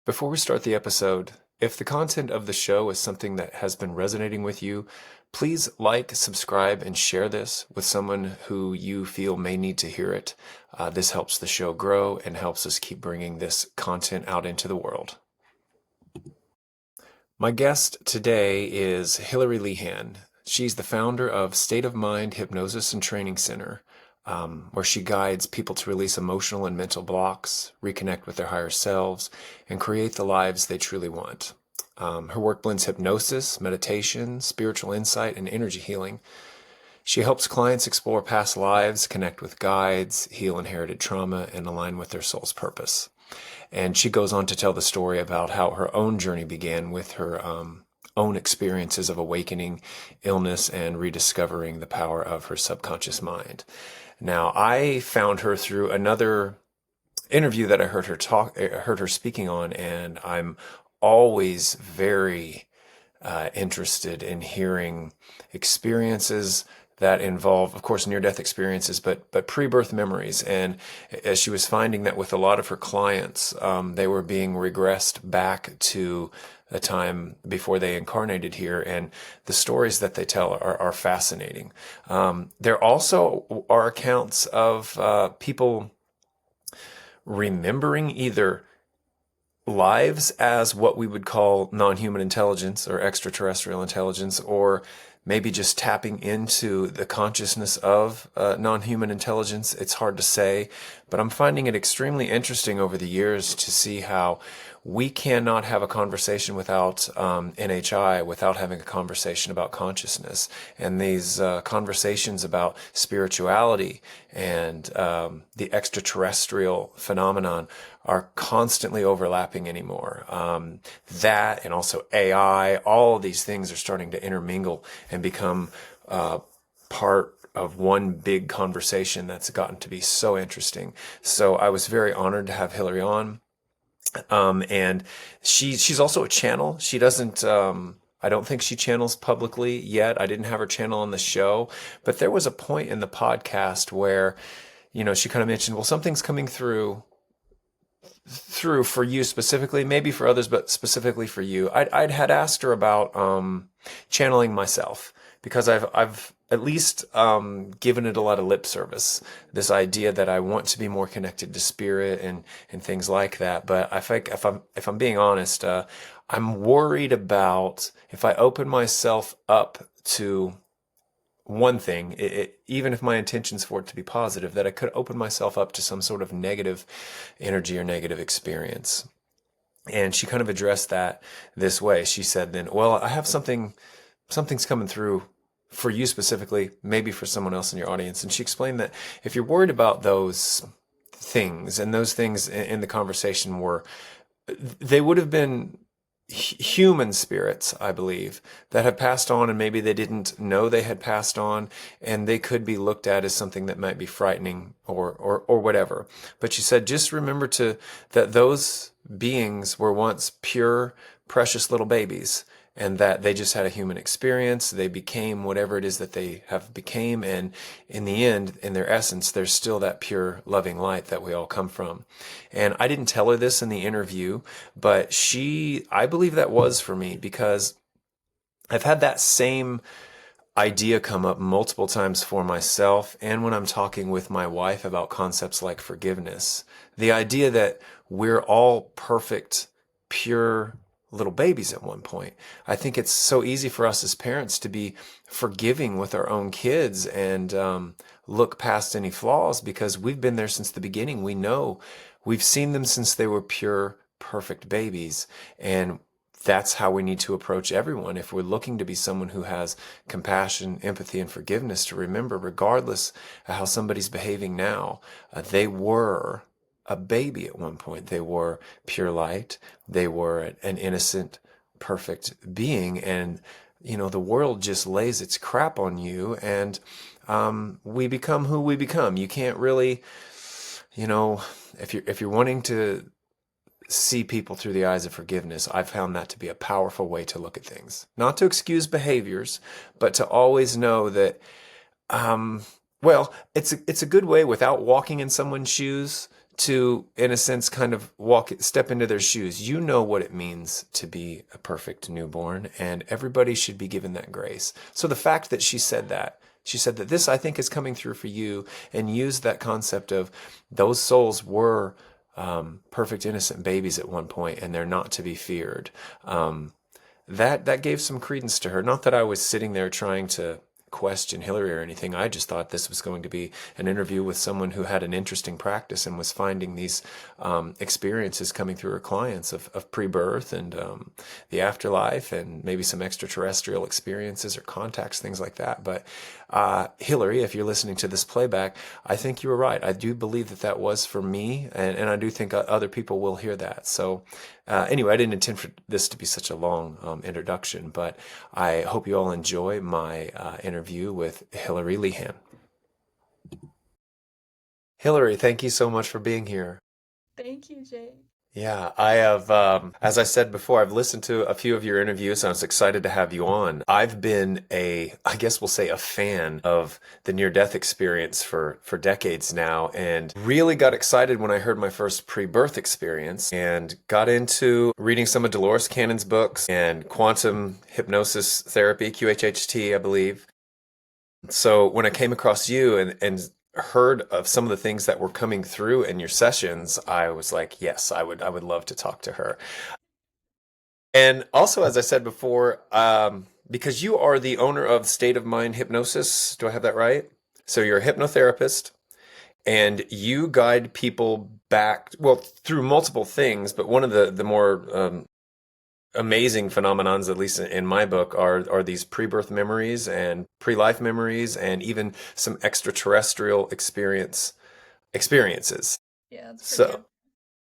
Before we start the episode, if the content of the show is something that has been resonating with you, please like, subscribe, and share this with someone who you feel may need to hear it. This helps the show grow and helps us keep bringing this content out into the world. My guest today is Hilary Leehane. She's the founder of State of Mind Hypnosis and Training Center, where she guides people to release emotional and mental blocks, reconnect with their higher selves, and create the lives they truly want. Her work blends hypnosis, meditation, spiritual insight, and energy healing. She helps clients explore past lives, connect with guides, heal inherited trauma, and align with their soul's purpose. And she goes on to tell the story about how her own journey began with her own experiences of awakening, illness, and rediscovering the power of her subconscious mind. Now, I found her through another interview that I heard her speaking on, and I'm always very interested in hearing experiences that involve, of course, near-death experiences, but pre-birth memories. And as she was finding that with a lot of her clients, they were being regressed back to a time before they incarnated here, and the stories that they tell are fascinating. There also are accounts of people remembering either lives as what we would call non-human intelligence or extraterrestrial intelligence, or maybe just tapping into the consciousness of non-human intelligence. It's hard to say, but I'm finding it extremely interesting over the years to see how we cannot have a conversation without NHI, without having a conversation about consciousness. And these conversations about spirituality and the extraterrestrial phenomenon are constantly overlapping anymore. That and also AI, all of these things are starting to intermingle and become part of one big conversation that's gotten to be so interesting. So I was very honored to have Hilary on. And she's also a channel. She doesn't, I don't think she channels publicly yet. I didn't have her channel on the show, but there was a point in the podcast where, she kind of mentioned, well, something's coming through for you specifically, maybe for others, but specifically for you. I'd had asked her about channeling myself, because I've at least given it a lot of lip service. This idea that I want to be more connected to spirit and things like that. But I think if I'm being honest, I'm worried about if I open myself up to one thing, even if my intention's for it to be positive, that I could open myself up to some sort of negative energy or negative experience. And she kind of addressed that this way. She said then, well, I have something's coming through for you specifically, maybe for someone else in your audience. And she explained that if you're worried about those things, and those things in the conversation they would have been human spirits, I believe, that have passed on, and maybe they didn't know they had passed on, and they could be looked at as something that might be frightening or whatever. But she said, just remember that those beings were once pure, precious little babies, and that they just had a human experience. They became whatever it is that they have became, and in the end, in their essence, there's still that pure, loving light that we all come from. And I didn't tell her this in the interview, but I believe that was for me, because I've had that same idea come up multiple times for myself, and when I'm talking with my wife about concepts like forgiveness. The idea that we're all perfect, pure little babies at one point. I think it's so easy for us as parents to be forgiving with our own kids and look past any flaws, because we've been there since the beginning. We know we've seen them since they were pure, perfect babies. And that's how we need to approach everyone. If we're looking to be someone who has compassion, empathy, and forgiveness, to remember, regardless of how somebody's behaving now, they were a baby at one point. They were pure light. They were an innocent, perfect being. And, the world just lays its crap on you, and we become who we become. You can't really, if you're wanting to see people through the eyes of forgiveness, I've found that to be a powerful way to look at things. Not to excuse behaviors, but to always know that, it's a good way, without walking in someone's shoes, to, in a sense, kind of step into their shoes. You know what it means to be a perfect newborn, and everybody should be given that grace. So the fact that she said that this, I think, is coming through for you, and used that concept of those souls were perfect, innocent babies at one point, and they're not to be feared. That gave some credence to her. Not that I was sitting there trying to question Hilary or anything. I just thought this was going to be an interview with someone who had an interesting practice and was finding these experiences coming through her clients of pre-birth and the afterlife, and maybe some extraterrestrial experiences or contacts, things like that. But Hilary, if you're listening to this playback, I think you were right. I do believe that was for me, and I do think other people will hear that. So anyway, I didn't intend for this to be such a long introduction, but I hope you all enjoy my interview with Hilary Leehane. Hilary, thank you so much for being here. Thank you, Jay. Yeah, I have, as I said before, I've listened to a few of your interviews and I was excited to have you on. I've been I guess we'll say a fan of the near-death experience for decades now, and really got excited when I heard my first pre-birth experience and got into reading some of Dolores Cannon's books and quantum hypnosis therapy, QHHT, I believe. So when I came across you and heard of some of the things that were coming through in your sessions, I was like, yes, I would love to talk to her. And also, as I said before, because you are the owner of State of Mind Hypnosis, do I have that right? So you're a hypnotherapist and you guide people back, well, through multiple things, but one of the more amazing phenomenons, at least in my book, are these pre-birth memories and pre-life memories, and even some extraterrestrial experiences. Yeah, it's pretty So good.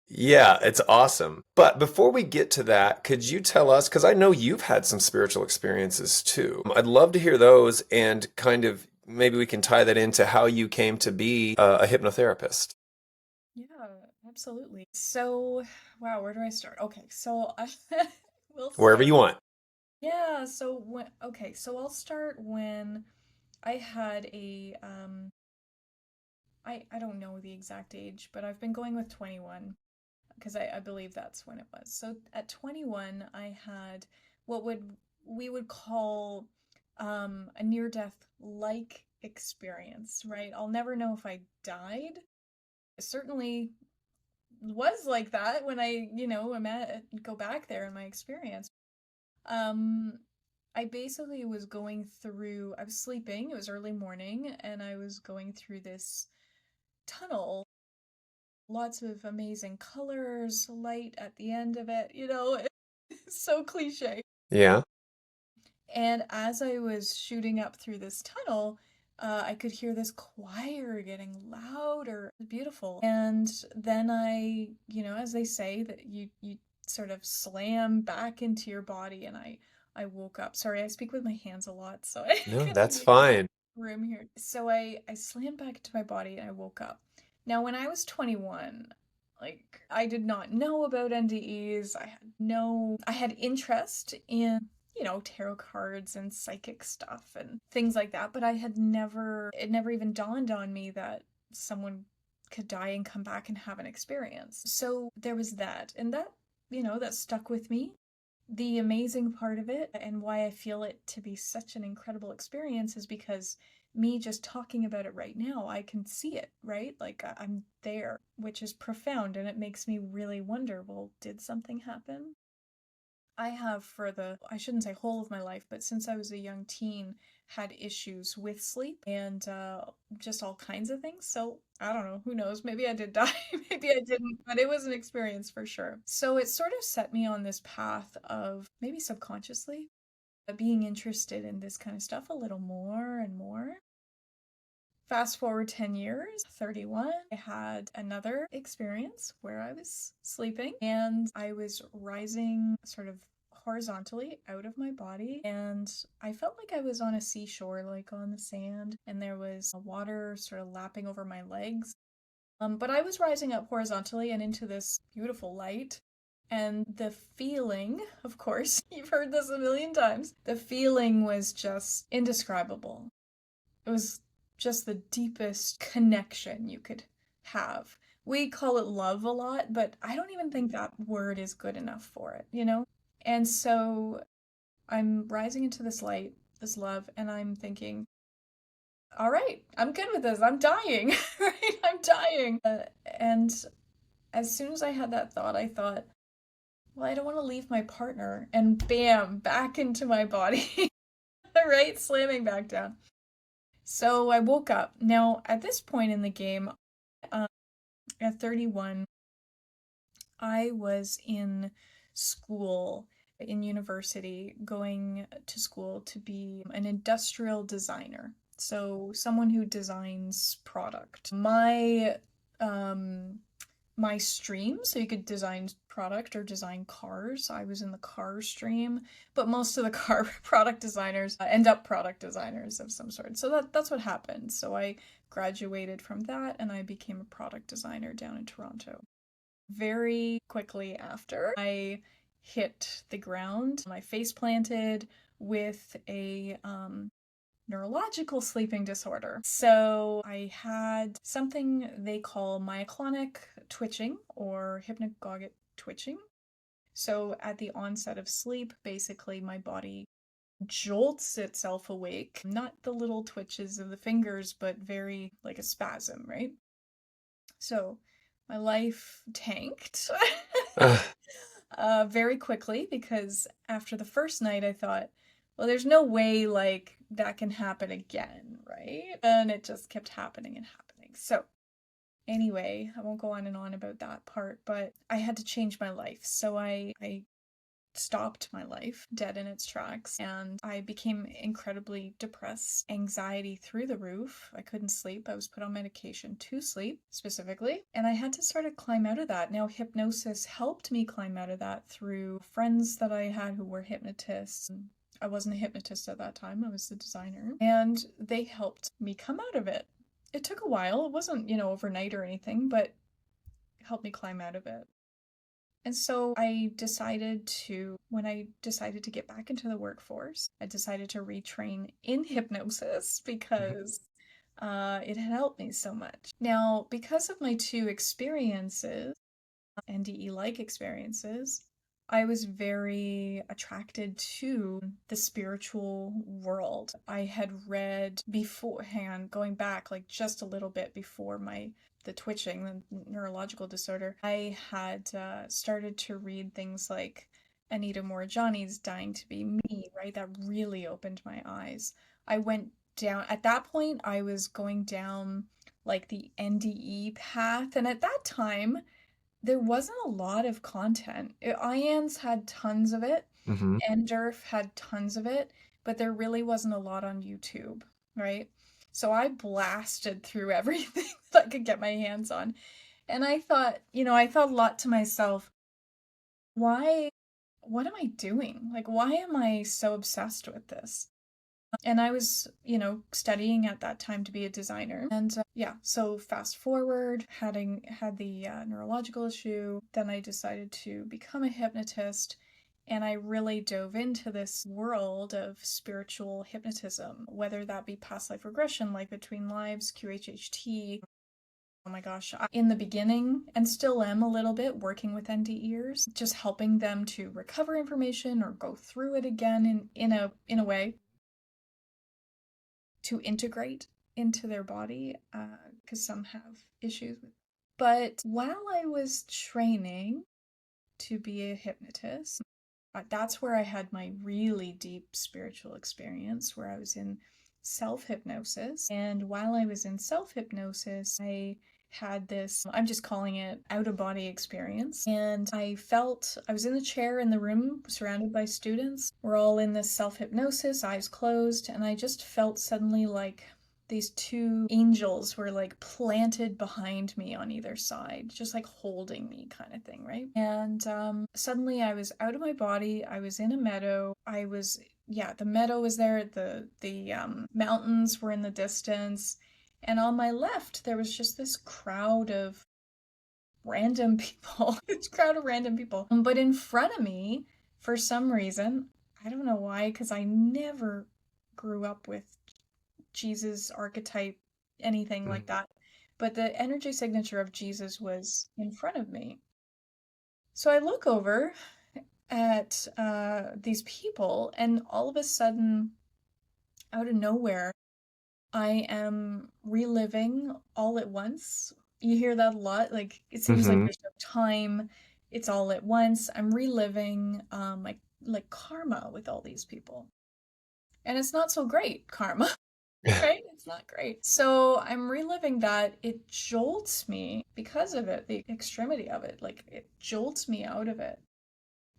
yeah, it's awesome. But before we get to that, could you tell us, because I know you've had some spiritual experiences too. I'd love to hear those, and kind of maybe we can tie that into how you came to be a hypnotherapist. Yeah, absolutely. So, wow, where do I start? Okay, so I we'll Wherever start. you want. Yeah, so so I'll start when I had I don't know the exact age, but I've been going with 21 because I believe that's when it was. So at 21, I had what we would call a near-death like experience, right? I'll never know if I died. It certainly was like that when go back there in my experience. Um, I basically was going through, I was sleeping, it was early morning, and I was going through this tunnel. Lots of amazing colors, light at the end of it, it's so cliche. Yeah. And as I was shooting up through this tunnel, I could hear this choir getting louder. Beautiful. And then as they say, that you sort of slam back into your body, and I woke up. Sorry, I speak with my hands a lot, so I No, kind of that's need fine. room here. So I slammed back into my body and I woke up. Now, when I was 21, like I did not know about NDEs. I had interest in, tarot cards and psychic stuff and things like that, but it never even dawned on me that someone could die and come back and have an experience. So there was that, and that stuck with me. The amazing part of it, and why I feel it to be such an incredible experience, is because me just talking about it right now, I can see it, right? Like I'm there, which is profound, and it makes me really wonder, well, did something happen? I have, for I shouldn't say whole of my life, but since I was a young teen, had issues with sleep and just all kinds of things. So I don't know, who knows? Maybe I did die, maybe I didn't, but it was an experience for sure. So it sort of set me on this path of, maybe subconsciously, being interested in this kind of stuff a little more and more. Fast forward 10 years, 31, I had another experience where I was sleeping and I was rising sort of horizontally out of my body, and I felt like I was on a seashore, like on the sand, and there was water sort of lapping over my legs. But I was rising up horizontally and into this beautiful light. And the feeling, of course, you've heard this a million times, the feeling was just indescribable. It was just the deepest connection you could have we call it love a lot, but I don't even think that word is good enough for it, you know? And so I'm rising into this light, this love, and I'm thinking, all right, I'm good with this. I'm dying, right? I'm dying. And as soon as I had that thought, I thought, well, I don't want to leave my partner. And bam, back into my body, right? Slamming back down. So I woke up. Now, at this point in the game, um, at 31, I was in school, in university, going to school to be an industrial designer. So someone who designs product. Um my stream, so you could design product or design cars. I was in the car stream, but most of the car product designers end up product designers of some sort. So that's what happened. So I graduated from that and I became a product designer down in Toronto. Very quickly after, I hit the ground. My face planted with a neurological sleeping disorder. So I had something they call myoclonic twitching or hypnagogic twitching. So at the onset of sleep, basically my body jolts itself awake. Not the little twitches of the fingers, but very like a spasm, right? So my life tanked Ugh. very quickly because after the first night I thought, well, there's no way like that can happen again, right? And it just kept happening and happening. So anyway, I won't go on and on about that part, but I had to change my life. So I stopped my life dead in its tracks and I became incredibly depressed, anxiety through the roof. I couldn't sleep. I was put on medication to sleep specifically, and I had to sort of climb out of that. Now, hypnosis helped me climb out of that through friends that I had who were hypnotists. I wasn't a hypnotist at that time, I was the designer, and they helped me come out of it. It took a while. It wasn't, overnight or anything, but it helped me climb out of it. And so when I decided to get back into the workforce, I decided to retrain in hypnosis because it had helped me so much. Now, because of my two experiences, NDE-like experiences, I was very attracted to the spiritual world. I had read beforehand, going back like just a little bit before the twitching, the neurological disorder, I had started to read things like Anita Moorjani's Dying to Be Me, right? That really opened my eyes. I went down, at that point, I was going down like the NDE path, and at that time, there wasn't a lot of content. IANS had tons of it, Mm-hmm. NDERF had tons of it, but there really wasn't a lot on YouTube, right? So I blasted through everything that I could get my hands on. And I thought a lot to myself, what am I doing? Like, why am I so obsessed with this? And I was, studying at that time to be a designer. And yeah, so fast forward, had the neurological issue, then I decided to become a hypnotist. And I really dove into this world of spiritual hypnotism, whether that be past life regression, life between lives, QHHT. Oh my gosh, in the beginning, and still am a little bit working with NDEers, just helping them to recover information or go through it again in a way to integrate into their body, because some have issues with. But while I was training to be a hypnotist, that's where I had my really deep spiritual experience, where I was in self hypnosis. And while I was in self hypnosis, I had this, I'm just calling it out of body experience. And I was in the chair in the room surrounded by students. We're all in this self hypnosis, eyes closed. And I just felt suddenly like these two angels were like planted behind me on either side, just like holding me kind of thing, right? And suddenly I was out of my body. I was in a meadow. The meadow was there. The mountains were in the distance. And on my left, there was just this crowd of random people. This crowd of random people. But in front of me, for some reason, I don't know why, because I never grew up with Jesus archetype, anything like that. but the energy signature of Jesus was in front of me. So I look over at these people, and all of a sudden, out of nowhere, I am reliving all at once. You hear that a lot. Like, it seems like Mm-hmm. there's no time. It's all at once. I'm reliving like karma with all these people. And it's not so great, karma, right? It's not great. So I'm reliving that. It jolts me because of it, the extremity of it. Like, it jolts me out of it.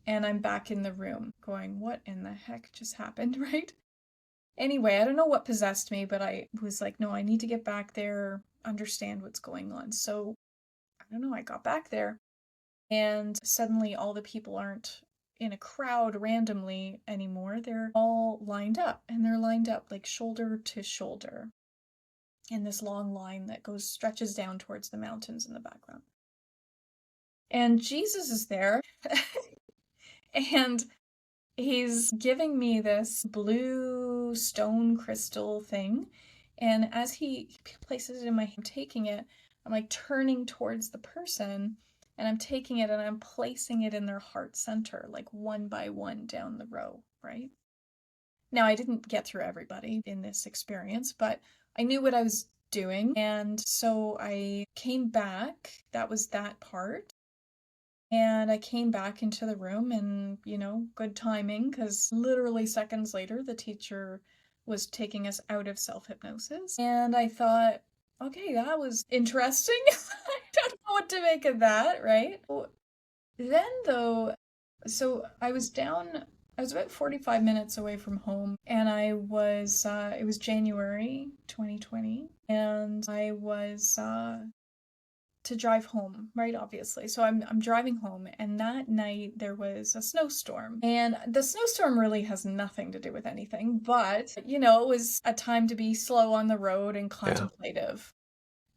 And I'm back in the room going, what in the heck just happened, right? Anyway, I don't know what possessed me, but I was like, no, I need to get back there, understand what's going on. So I don't know, I got back there, and suddenly all the people aren't in a crowd randomly anymore. They're all lined up, and they're lined up like shoulder to shoulder in this long line that stretches down towards the mountains in the background. And Jesus is there, and he's giving me this blue stone crystal thing. And as he places it in my hand, I'm taking it, I'm like turning towards the person, and I'm taking it and I'm placing it in their heart center, like one by one down the row, right? Now, I didn't get through everybody in this experience, but I knew what I was doing. And so I came back. That was that part. And I came back into the room, and, good timing, because literally seconds later, the teacher was taking us out of self-hypnosis. And I thought, okay, that was interesting. I don't know what to make of that, right? Then, though, so I was about 45 minutes away from home, and it was January 2020, and I was to drive home, right? Obviously. So I'm driving home, and that night there was a snowstorm. And the snowstorm really has nothing to do with anything, but it was a time to be slow on the road and Yeah. contemplative,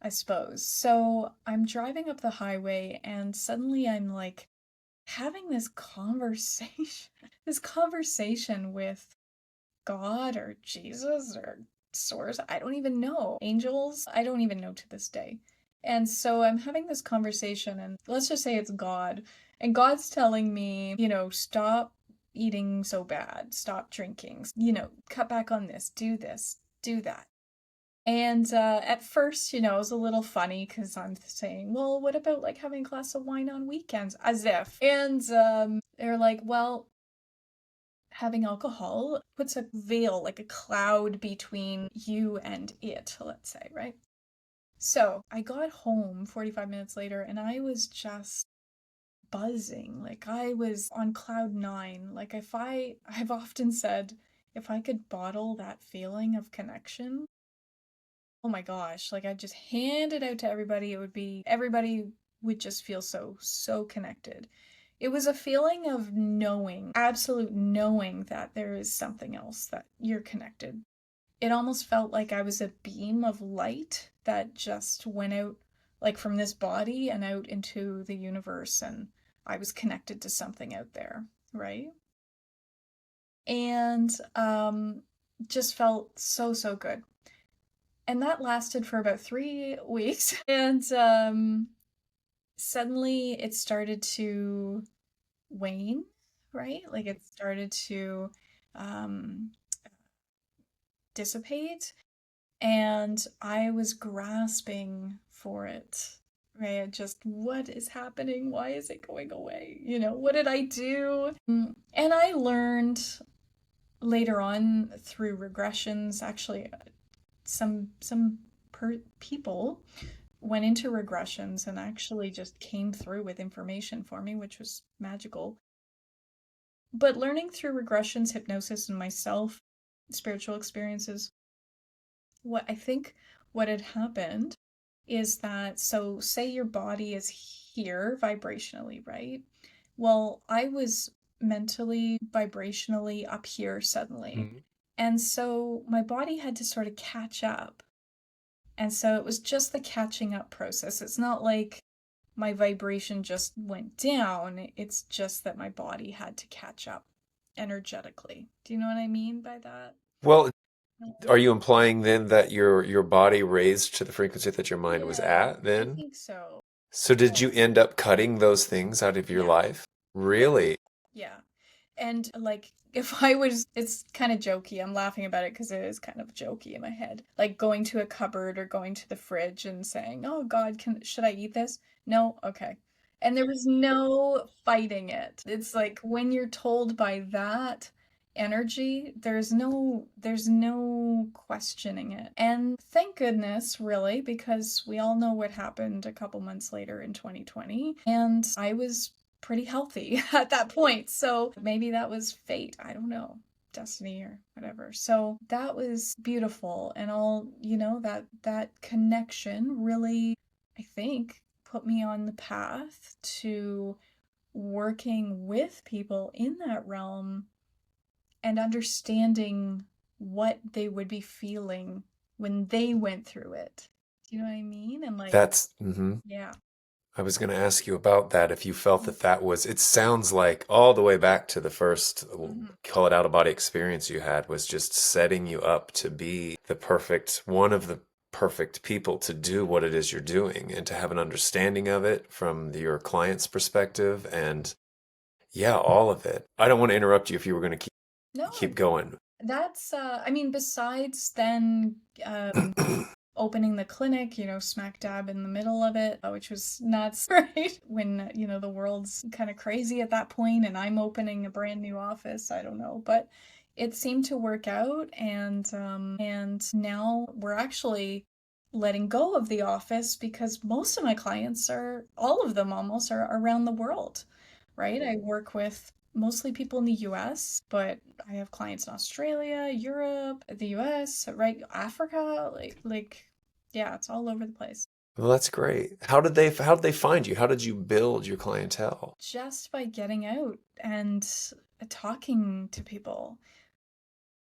I suppose. So I'm driving up the highway, and suddenly I'm like having this conversation, this conversation with God or Jesus or source. I don't even know. Angels. I don't even know to this day. And so I'm having this conversation, and let's just say it's God. And God's telling me, stop eating so bad, stop drinking, cut back on this, do that. And at first, it was a little funny because I'm saying, well, what about like having a glass of wine on weekends? As if. And they're like, well, having alcohol puts a veil, like a cloud between you and it, let's say, right? So I got home 45 minutes later, and I was just buzzing. Like, I was on cloud nine. Like, I've often said, if I could bottle that feeling of connection, oh my gosh, like I'd just hand it out to everybody. Everybody would just feel so connected. It was a feeling of knowing, absolute knowing that there is something else, that you're connected. It almost felt like I was a beam of light that just went out, like from this body and out into the universe, and I was connected to something out there, right? And just felt so good. And that lasted for about 3 weeks. And suddenly it started to wane, right? Like, it started to um, dissipate. And I was grasping for it, right? Just, what is happening? Why is it going away? What did I do? And I learned later on through regressions, actually, some people went into regressions and actually just came through with information for me, which was magical. But learning through regressions, hypnosis, and myself, spiritual experiences, what had happened is that, so say your body is here vibrationally, right? Well, I was mentally, vibrationally up here suddenly. Mm-hmm. And so my body had to sort of catch up. And so it was just the catching up process. It's not like my vibration just went down. It's just that my body had to catch up energetically. Do you know what I mean by that? Well, Are you implying then that your body raised to the frequency that your mind was Yeah, at I then? think so. So did Yeah. you end up cutting those things out of your Yeah. life? Yeah. Really? Yeah. And like, if I was, it's kind of jokey. I'm laughing about it because it is kind of jokey in my head. Like going to a cupboard or going to the fridge and saying, "Oh God, should I eat this?" No, okay. And there was no fighting it. It's like when you're told by that energy, there's no questioning it. And thank goodness, really, because we all know what happened a couple months later in 2020, and I was pretty healthy at that point. So maybe that was fate. I don't know. Destiny or whatever. So that was beautiful, and all, that connection really, I think, put me on the path to working with people in that realm and understanding what they would be feeling when they went through it. Do you know what I mean? And like, That's, yeah. I was going to ask you about that if you felt that that was, it sounds like all the way back to the first, Mm-hmm. call it out of body experience you had, was just setting you up to be the perfect, one of the perfect people to do what it is you're doing and to have an understanding of it from your client's perspective. And yeah, all of it. I don't want to interrupt you if you were going to keep No, going. that's, I mean, besides then opening the clinic, smack dab in the middle of it, which was nuts, right? When, the world's kind of crazy at that point and I'm opening a brand new office, I don't know, but it seemed to work out, and now we're actually letting go of the office because most of my clients are, all of them almost, are around the world, right? I work with mostly people in the US, but I have clients in Australia, Europe, the US, right? Africa, yeah, it's all over the place. Well, that's great. How did they find you? How did you build your clientele? Just by getting out and talking to people,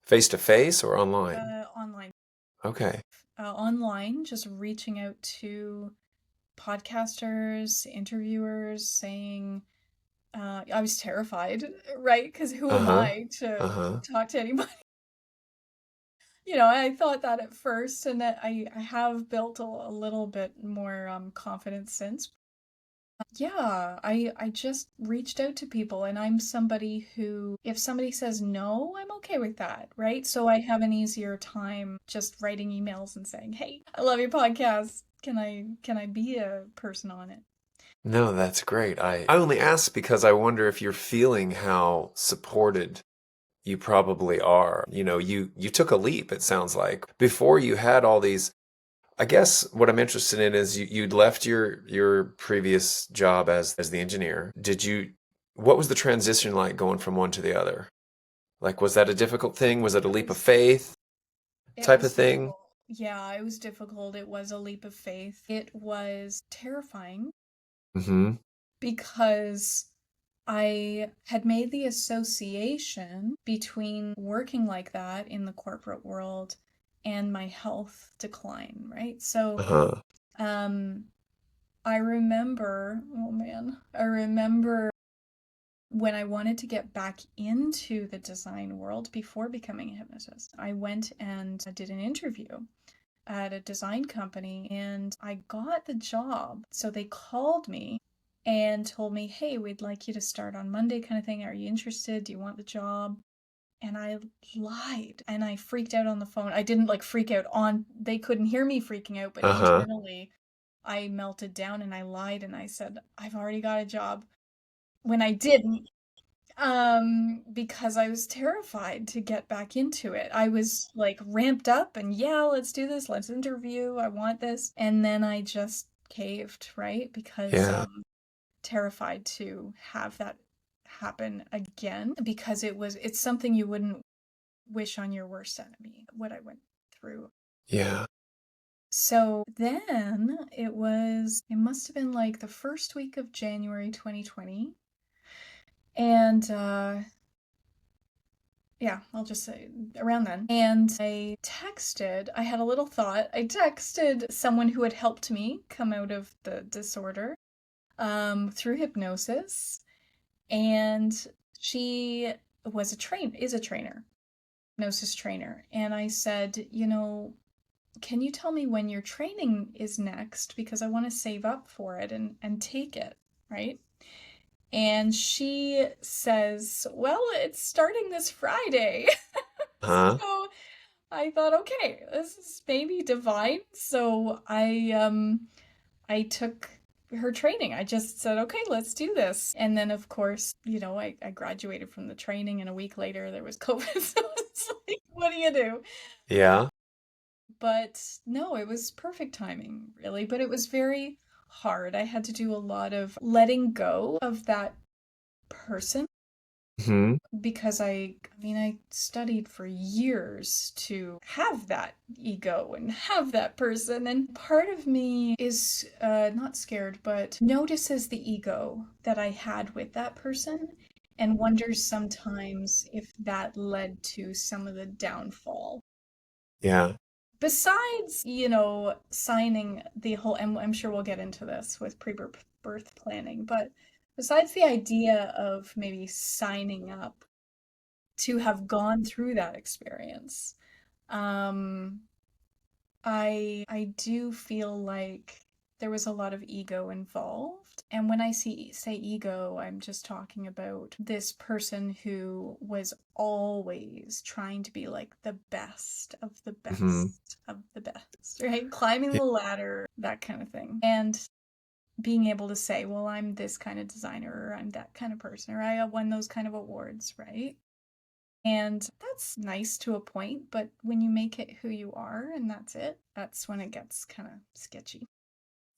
Face to face or online? online. Okay. Online, just reaching out to podcasters, interviewers, saying, I was terrified, right? Because who am Uh-huh. I to Uh-huh. talk to anybody? I thought that at first, and that I have built a little bit more confidence since. Yeah, I just reached out to people, and I'm somebody who, if somebody says no, I'm okay with that, right? So I have an easier time just writing emails and saying, "Hey, I love your podcast. Can I be a person on it?" No, that's great. I only ask because I wonder if you're feeling how supported you probably are. You took a leap, it sounds like. Before you had all these, I guess what I'm interested in is you'd left your previous job as the engineer. What was the transition like going from one to the other? Like, was that a difficult thing? Was it a It leap of was faith it type was of thing? difficult. Yeah, it was difficult. It was a leap of faith. It was terrifying Mm-hmm. because I had made the association between working like that in the corporate world and my health decline, right? So, Uh-huh. um, I remember, oh man, I remember when I wanted to get back into the design world before becoming a hypnotist. I went and did an interview at a design company and I got the job. So they called me and told me, "Hey, we'd like you to start on Monday," kind of thing. "Are you interested? Do you want the job?" And I lied and I freaked out on the phone. I didn't like freak out on, they couldn't hear me freaking out, but Uh-huh. internally I melted down and I lied and I said, "I've already got a job," when I didn't. Because I was terrified to get back into it. I was like ramped up and, yeah, let's do this, let's interview, I want this. And then I just caved, right? Because Yeah. terrified to have that happen again because it's something you wouldn't wish on your worst enemy, what I went through. Yeah. So then it must have been like the first week of January 2020. And yeah, I'll just say around then. And I had a little thought. I texted someone who had helped me come out of the disorder through hypnosis. And she is a trainer. hypnosis trainer. And I said, you know, can you tell me when your training is next? Because I want to save up for it and take it, right? And she says, well, it's starting this Friday. Huh? So I thought, okay, this is maybe divine. So I took her training. I just said, okay, let's do this. And then of course, you know, I graduated from the training and a week later there was COVID. So it's like, what do you do? Yeah. But no, it was perfect timing, really. But it was very hard. I had to do a lot of letting go of that person Hmm. because I studied for years to have that ego and have that person. And part of me is not scared, but notices the ego that I had with that person and wonders sometimes if that led to some of the downfall. Yeah. Besides, you know, signing the whole, and I'm sure we'll get into this with pre-birth planning, but besides the idea of maybe signing up to have gone through that experience, um, I do feel like there was a lot of ego involved. And when I say ego, I'm just talking about this person who was always trying to be like the best of the Hmm. best of the best, right? Climbing the ladder, that kind of thing. And being able to say, well, I'm this kind of designer, or I'm that kind of person, or I won those kind of awards, right? And that's nice to a point, but when you make it who you are and that's it, that's when it gets kind of sketchy.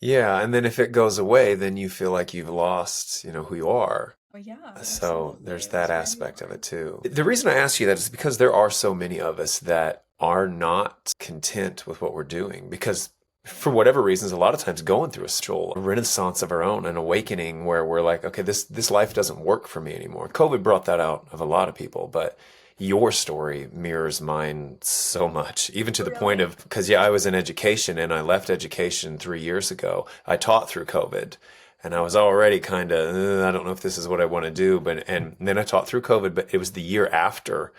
Yeah, and then if it goes away, then you feel like you've lost, who you are. But yeah, So absolutely. there's It that was very aspect of it hard. too. The reason I ask you that is because there are so many of us that are not content with what we're doing because for whatever reasons, a lot of times going through a spiritual renaissance of our own, an awakening where we're like, okay, this life doesn't work for me anymore. COVID brought that out of a lot of people, but your story mirrors mine so much, even to the point Really? of, because yeah, I was in education and I left education 3 years ago. I taught through COVID and I was already kind of, I don't know if this is what I want to do, but and then I taught through COVID, but it was the year after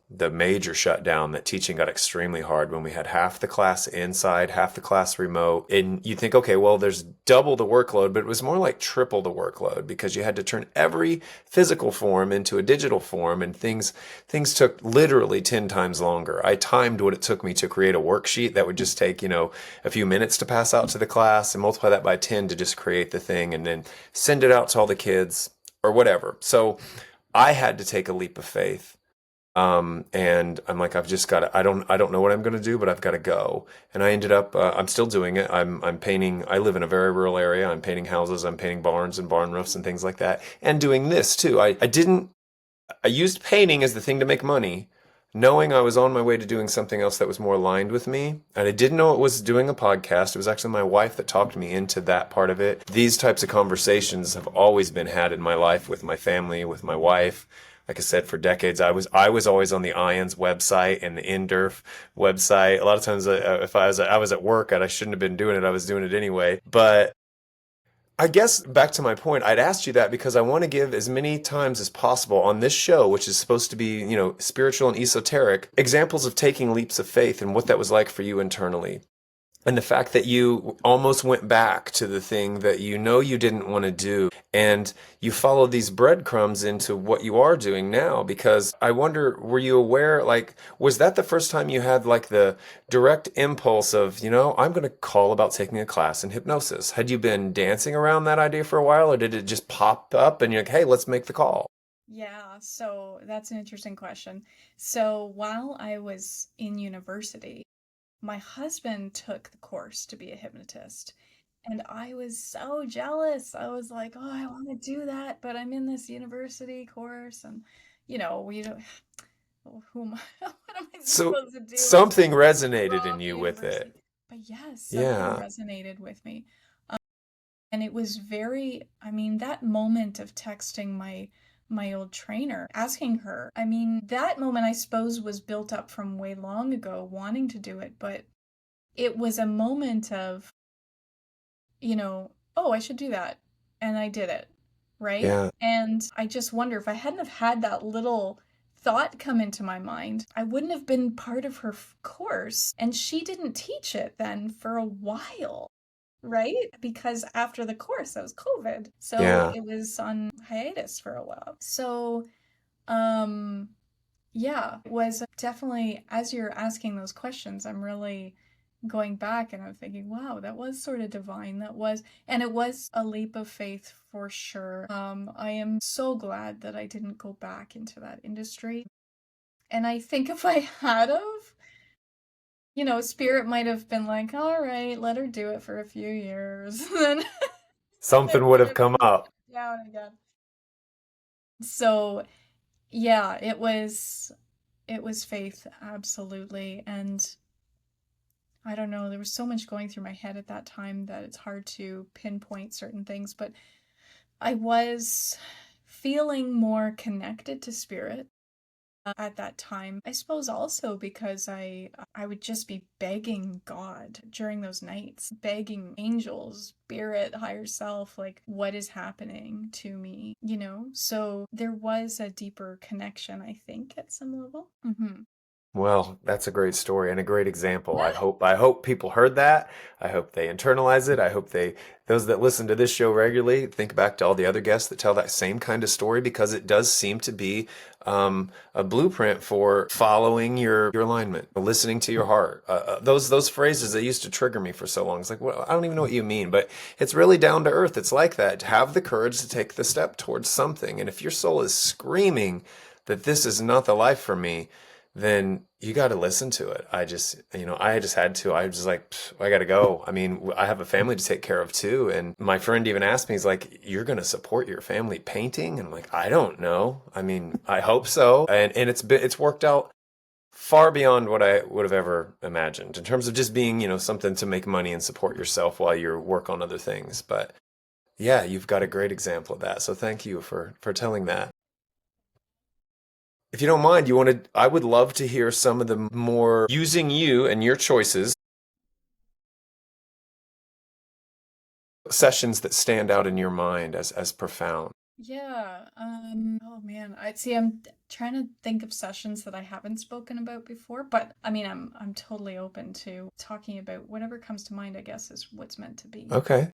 the major shutdown that teaching got extremely hard when we had half the class inside, half the class remote. And you think, okay, well, there's double the workload, but it was more like triple the workload because you had to turn every physical form into a digital form and things took literally 10 times longer. I timed what it took me to create a worksheet that would just take, a few minutes to pass out to the class and multiply that by 10 to just create the thing and then send it out to all the kids or whatever. So I had to take a leap of faith. And I'm like, I've just got to, I don't know what I'm going to do, but I've got to go. And I ended up, I'm still doing it. I'm painting, I live in a very rural area. I'm painting houses. I'm painting barns and barn roofs and things like that. And doing this too. I used painting as the thing to make money, knowing I was on my way to doing something else that was more aligned with me. And I didn't know it was doing a podcast. It was actually my wife that talked me into that part of it. These types of conversations have always been had in my life with my family, with my wife. Like I said, for decades, I was always on the IONS website and the NDERF website. A lot of times, if I was at work and I shouldn't have been doing it, I was doing it anyway. But I guess back to my point, I'd asked you that because I want to give as many times as possible on this show, which is supposed to be, spiritual and esoteric, examples of taking leaps of faith and what that was like for you internally. And the fact that you almost went back to the thing that you didn't want to do. And you followed these breadcrumbs into what you are doing now. Because I wonder, were you aware, like, was that the first time you had like the direct impulse of, I'm going to call about taking a class in hypnosis? Had you been dancing around that idea for a while or did it just pop up and you're like, hey, let's make the call? Yeah, so that's an interesting question. So while I was in university, my husband took the course to be a hypnotist. And I was so jealous. I was like, oh, I want to do that, but I'm in this university course. And, we don't, well, who am I, what am I So supposed to do? I something resonated in love you with university. it. But yes, something Yeah. resonated with me. And it was that moment of texting my old trainer, asking her, that moment I suppose was built up from way long ago, wanting to do it, but it was a moment of, oh, I should do that. And I did it, right? Yeah. And I just wonder if I hadn't have had that little thought come into my mind, I wouldn't have been part of her course. And she didn't teach it then for a while, right? Because after the course, that was COVID. So Yeah. it was on hiatus for a while. So, um, yeah, was definitely, as you're asking those questions, I'm really going back and I'm thinking, wow, that was sort of divine. That was, and it was a leap of faith for sure. I am so glad that I didn't go back into that industry. And I think if I had of, Spirit might have been like, all right, let her do it for a few years. Then it Something would would have have come been up. down again. So yeah, it was faith, absolutely. And I don't know, there was so much going through my head at that time that it's hard to pinpoint certain things, but I was feeling more connected to spirit at that time. I suppose also because I would just be begging God during those nights, begging angels, spirit, higher self, like what is happening to me, So there was a deeper connection, I think, at some level. Well, that's a great story and a great example. I hope people heard that. I hope they internalize it. I hope those that listen to this show regularly think back to all the other guests that tell that same kind of story, because it does seem to be a blueprint for following your alignment, listening to your heart. Those phrases that used to trigger me for so long. It's like, well, I don't even know what you mean, but it's really down to earth. It's like that. Have the courage to take the step towards something. And if your soul is screaming that this is not the life for me, then you got to listen to it. I just had to. I was just like, I got to go. I mean, I have a family to take care of too. And my friend even asked me, he's like, you're going to support your family painting? And I'm like, I don't know. I mean, I hope so. And it's worked out far beyond what I would have ever imagined in terms of just being, something to make money and support yourself while you work on other things. But yeah, you've got a great example of that. So thank you for telling that. If you don't mind, I would love to hear some of the more using you and your choices sessions that stand out in your mind as profound. Yeah. Oh man. I'm trying to think of sessions that I haven't spoken about before, but I mean, I'm totally open to talking about whatever comes to mind, I guess, is what's meant to be. Okay.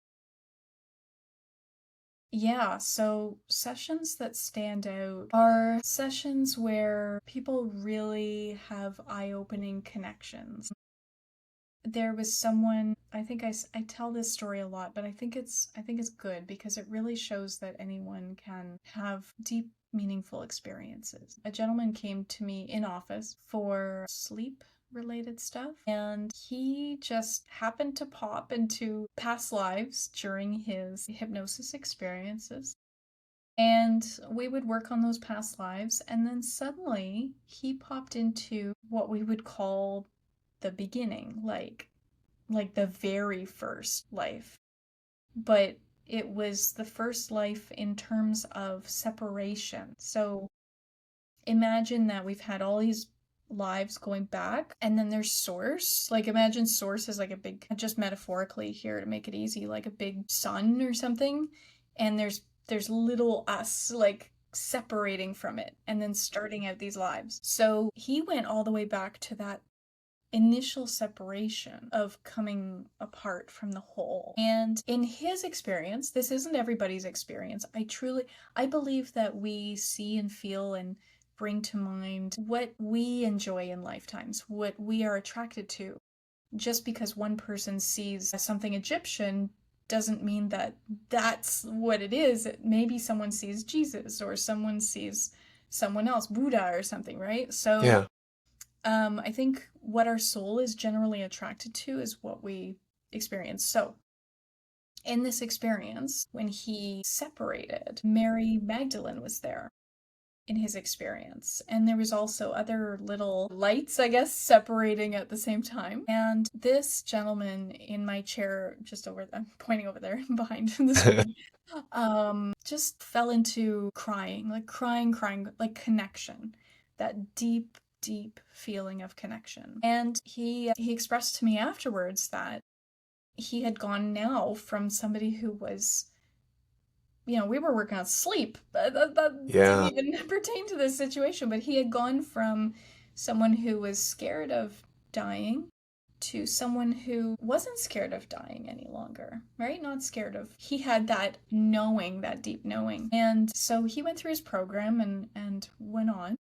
Yeah, so sessions that stand out are sessions where people really have eye-opening connections. There was someone, I think I tell this story a lot, but I think it's good because it really shows that anyone can have deep meaningful experiences. A gentleman came to me in office for sleep related stuff, and he just happened to pop into past lives during his hypnosis experiences. And we would work on those past lives, and then suddenly he popped into what we would call the beginning, like the very first life. But it was the first life in terms of separation. So imagine that we've had all these lives going back, and then there's source. Like imagine source is like a big, just metaphorically here to make it easy, like a big sun or something, and there's little us like separating from it and then starting out these lives. So he went all the way back to that initial separation of coming apart from the whole. And in his experience, this isn't everybody's experience. I believe that we see and feel and bring to mind what we enjoy in lifetimes, what we are attracted to. Just because one person sees something Egyptian doesn't mean that that's what it is. Maybe someone sees Jesus or someone sees someone else, Buddha or something, right? So Yeah. I think what our soul is generally attracted to is what we experience. So, in this experience, when he separated, Mary Magdalene was there in his experience. And there was also other little lights, I guess, separating at the same time. And this gentleman in my chair, just over, I'm pointing over there behind the screen, just fell into crying, like connection, that deep feeling of connection. And he expressed to me afterwards that he had gone now from somebody who was, we were working on sleep. That didn't Yeah. even pertain to this situation, but he had gone from someone who was scared of dying to someone who wasn't scared of dying any longer, right? Not scared of. He had that knowing, that deep knowing. And so he went through his program and went on.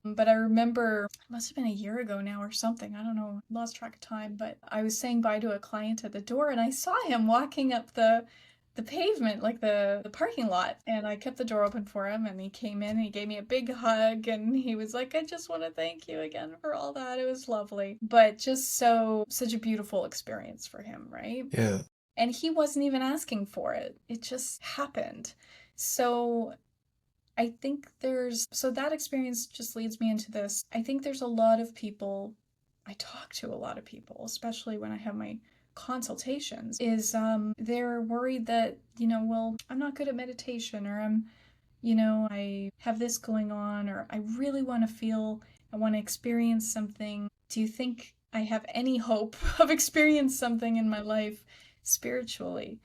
But I remember, it must have been a year ago now or something. I don't know, lost track of time. But I was saying bye to a client at the door and I saw him walking up the pavement, like the parking lot. And I kept the door open for him and he came in and he gave me a big hug and he was like, I just want to thank you again for all that. It was lovely. But just such a beautiful experience for him, right? Yeah. And he wasn't even asking for it. It just happened. So I think so that experience just leads me into this. I think there's a lot of people, I talk to a lot of people, especially when I have my consultations, is they're worried that, well, I'm not good at meditation, or I have this going on, or I really want to I want to experience something. Do you think I have any hope of experience something in my life spiritually?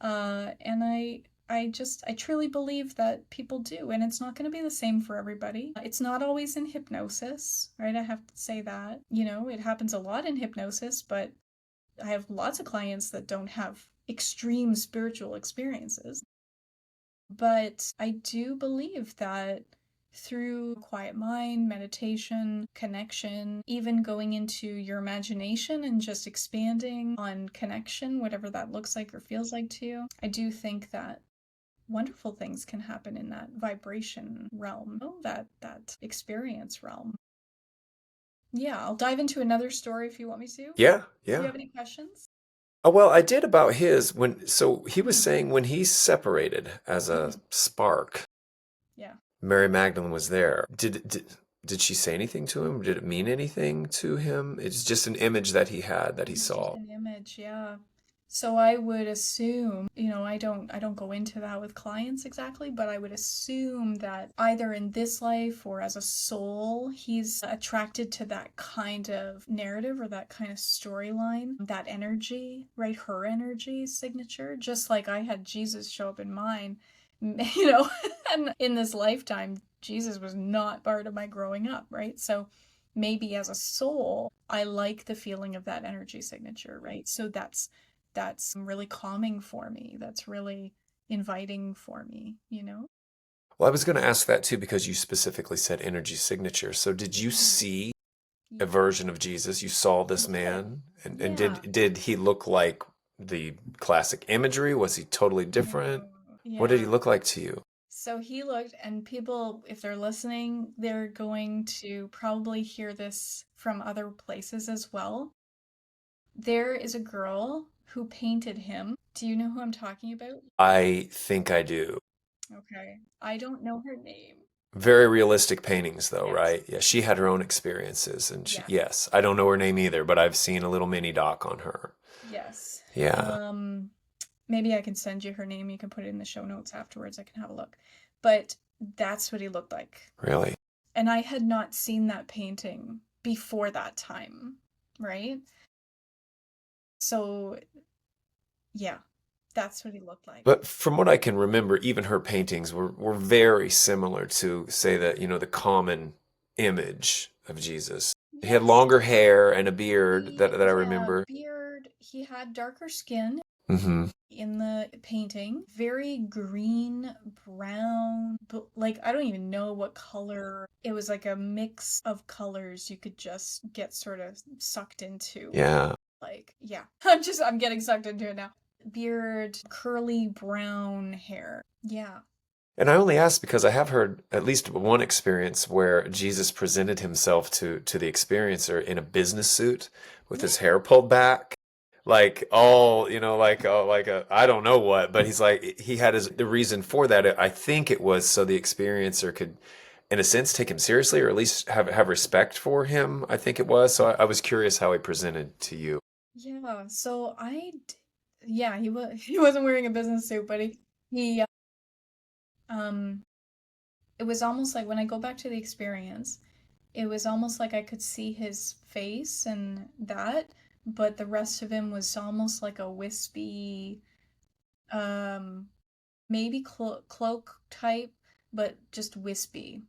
And I truly believe that people do, and it's not going to be the same for everybody. It's not always in hypnosis, right? I have to say that. It happens a lot in hypnosis, but I have lots of clients that don't have extreme spiritual experiences. But I do believe that through quiet mind, meditation, connection, even going into your imagination and just expanding on connection, whatever that looks like or feels like to you, I do think that wonderful things can happen in that vibration realm, that experience realm. Yeah, I'll dive into another story if you want me to. Yeah. Do you Yeah. have any questions? Oh, well, I did about his so he was Mhm. saying when he separated as a Mhm. spark, Yeah. Mary Magdalene was there. Did she say anything to him? Did it mean anything to him? It's just an image that he had that he It was just saw. an image, yeah. So I would assume, I don't go into that with clients exactly, but I would assume that either in this life or as a soul, he's attracted to that kind of narrative or that kind of storyline, that energy, right? Her energy signature, just like I had Jesus show up in mine, and in this lifetime, Jesus was not part of my growing up, right? So maybe as a soul, I like the feeling of that energy signature, right? So that's really calming for me. That's really inviting for me. Well, I was going to ask that too because you specifically said energy signature. So did you Mhm. see a Yeah. version of Jesus? You saw I this did. man, and Yeah. did he look like the classic imagery? Was he totally different? No. What did he Yeah. look like to you? So he looked, and people, if they're listening, they're going to probably hear this from other places as well. There is a girl who painted him. Do you know who I'm talking about? I think I do. Okay. I don't know her name. Very realistic paintings, though, Yes. right? Yeah, she had her own experiences, and Yes. yes, I don't know her name either, but I've seen a little mini doc on her. Yes. Yeah, Maybe I can send you her name. You can put it in the show notes afterwards. I can have a look. But that's what he looked like. really. And I had not seen that painting before that time, right? So, yeah, that's what he looked like. But from what I can remember, even her paintings were very similar to, say, the common image of Jesus. He had Yes, longer hair and a beard that I yeah, remember. beard. He had darker skin Hmm. in the painting. Very green, brown, but like I don't even know what color. It was like a mix of colors you could just get sort of sucked into. Yeah. Like, yeah, I'm getting sucked into it now. Beard, curly brown hair. Yeah. And I only ask because I have heard at least one experience where Jesus presented himself to the experiencer in a business suit with his Yeah. hair pulled back, like all, like a I don't know what, but he's like he had the reason for that. I think it was so the experiencer could, in a sense, take him seriously or at least have respect for him. I think it was. So I was curious how he presented to you. Yeah. Yeah, he wasn't wearing a business suit, but he um it was almost like when I go back to the experience, it was almost like I could see his face and that, but the rest of him was almost like a wispy um maybe cloak type, but just wispy.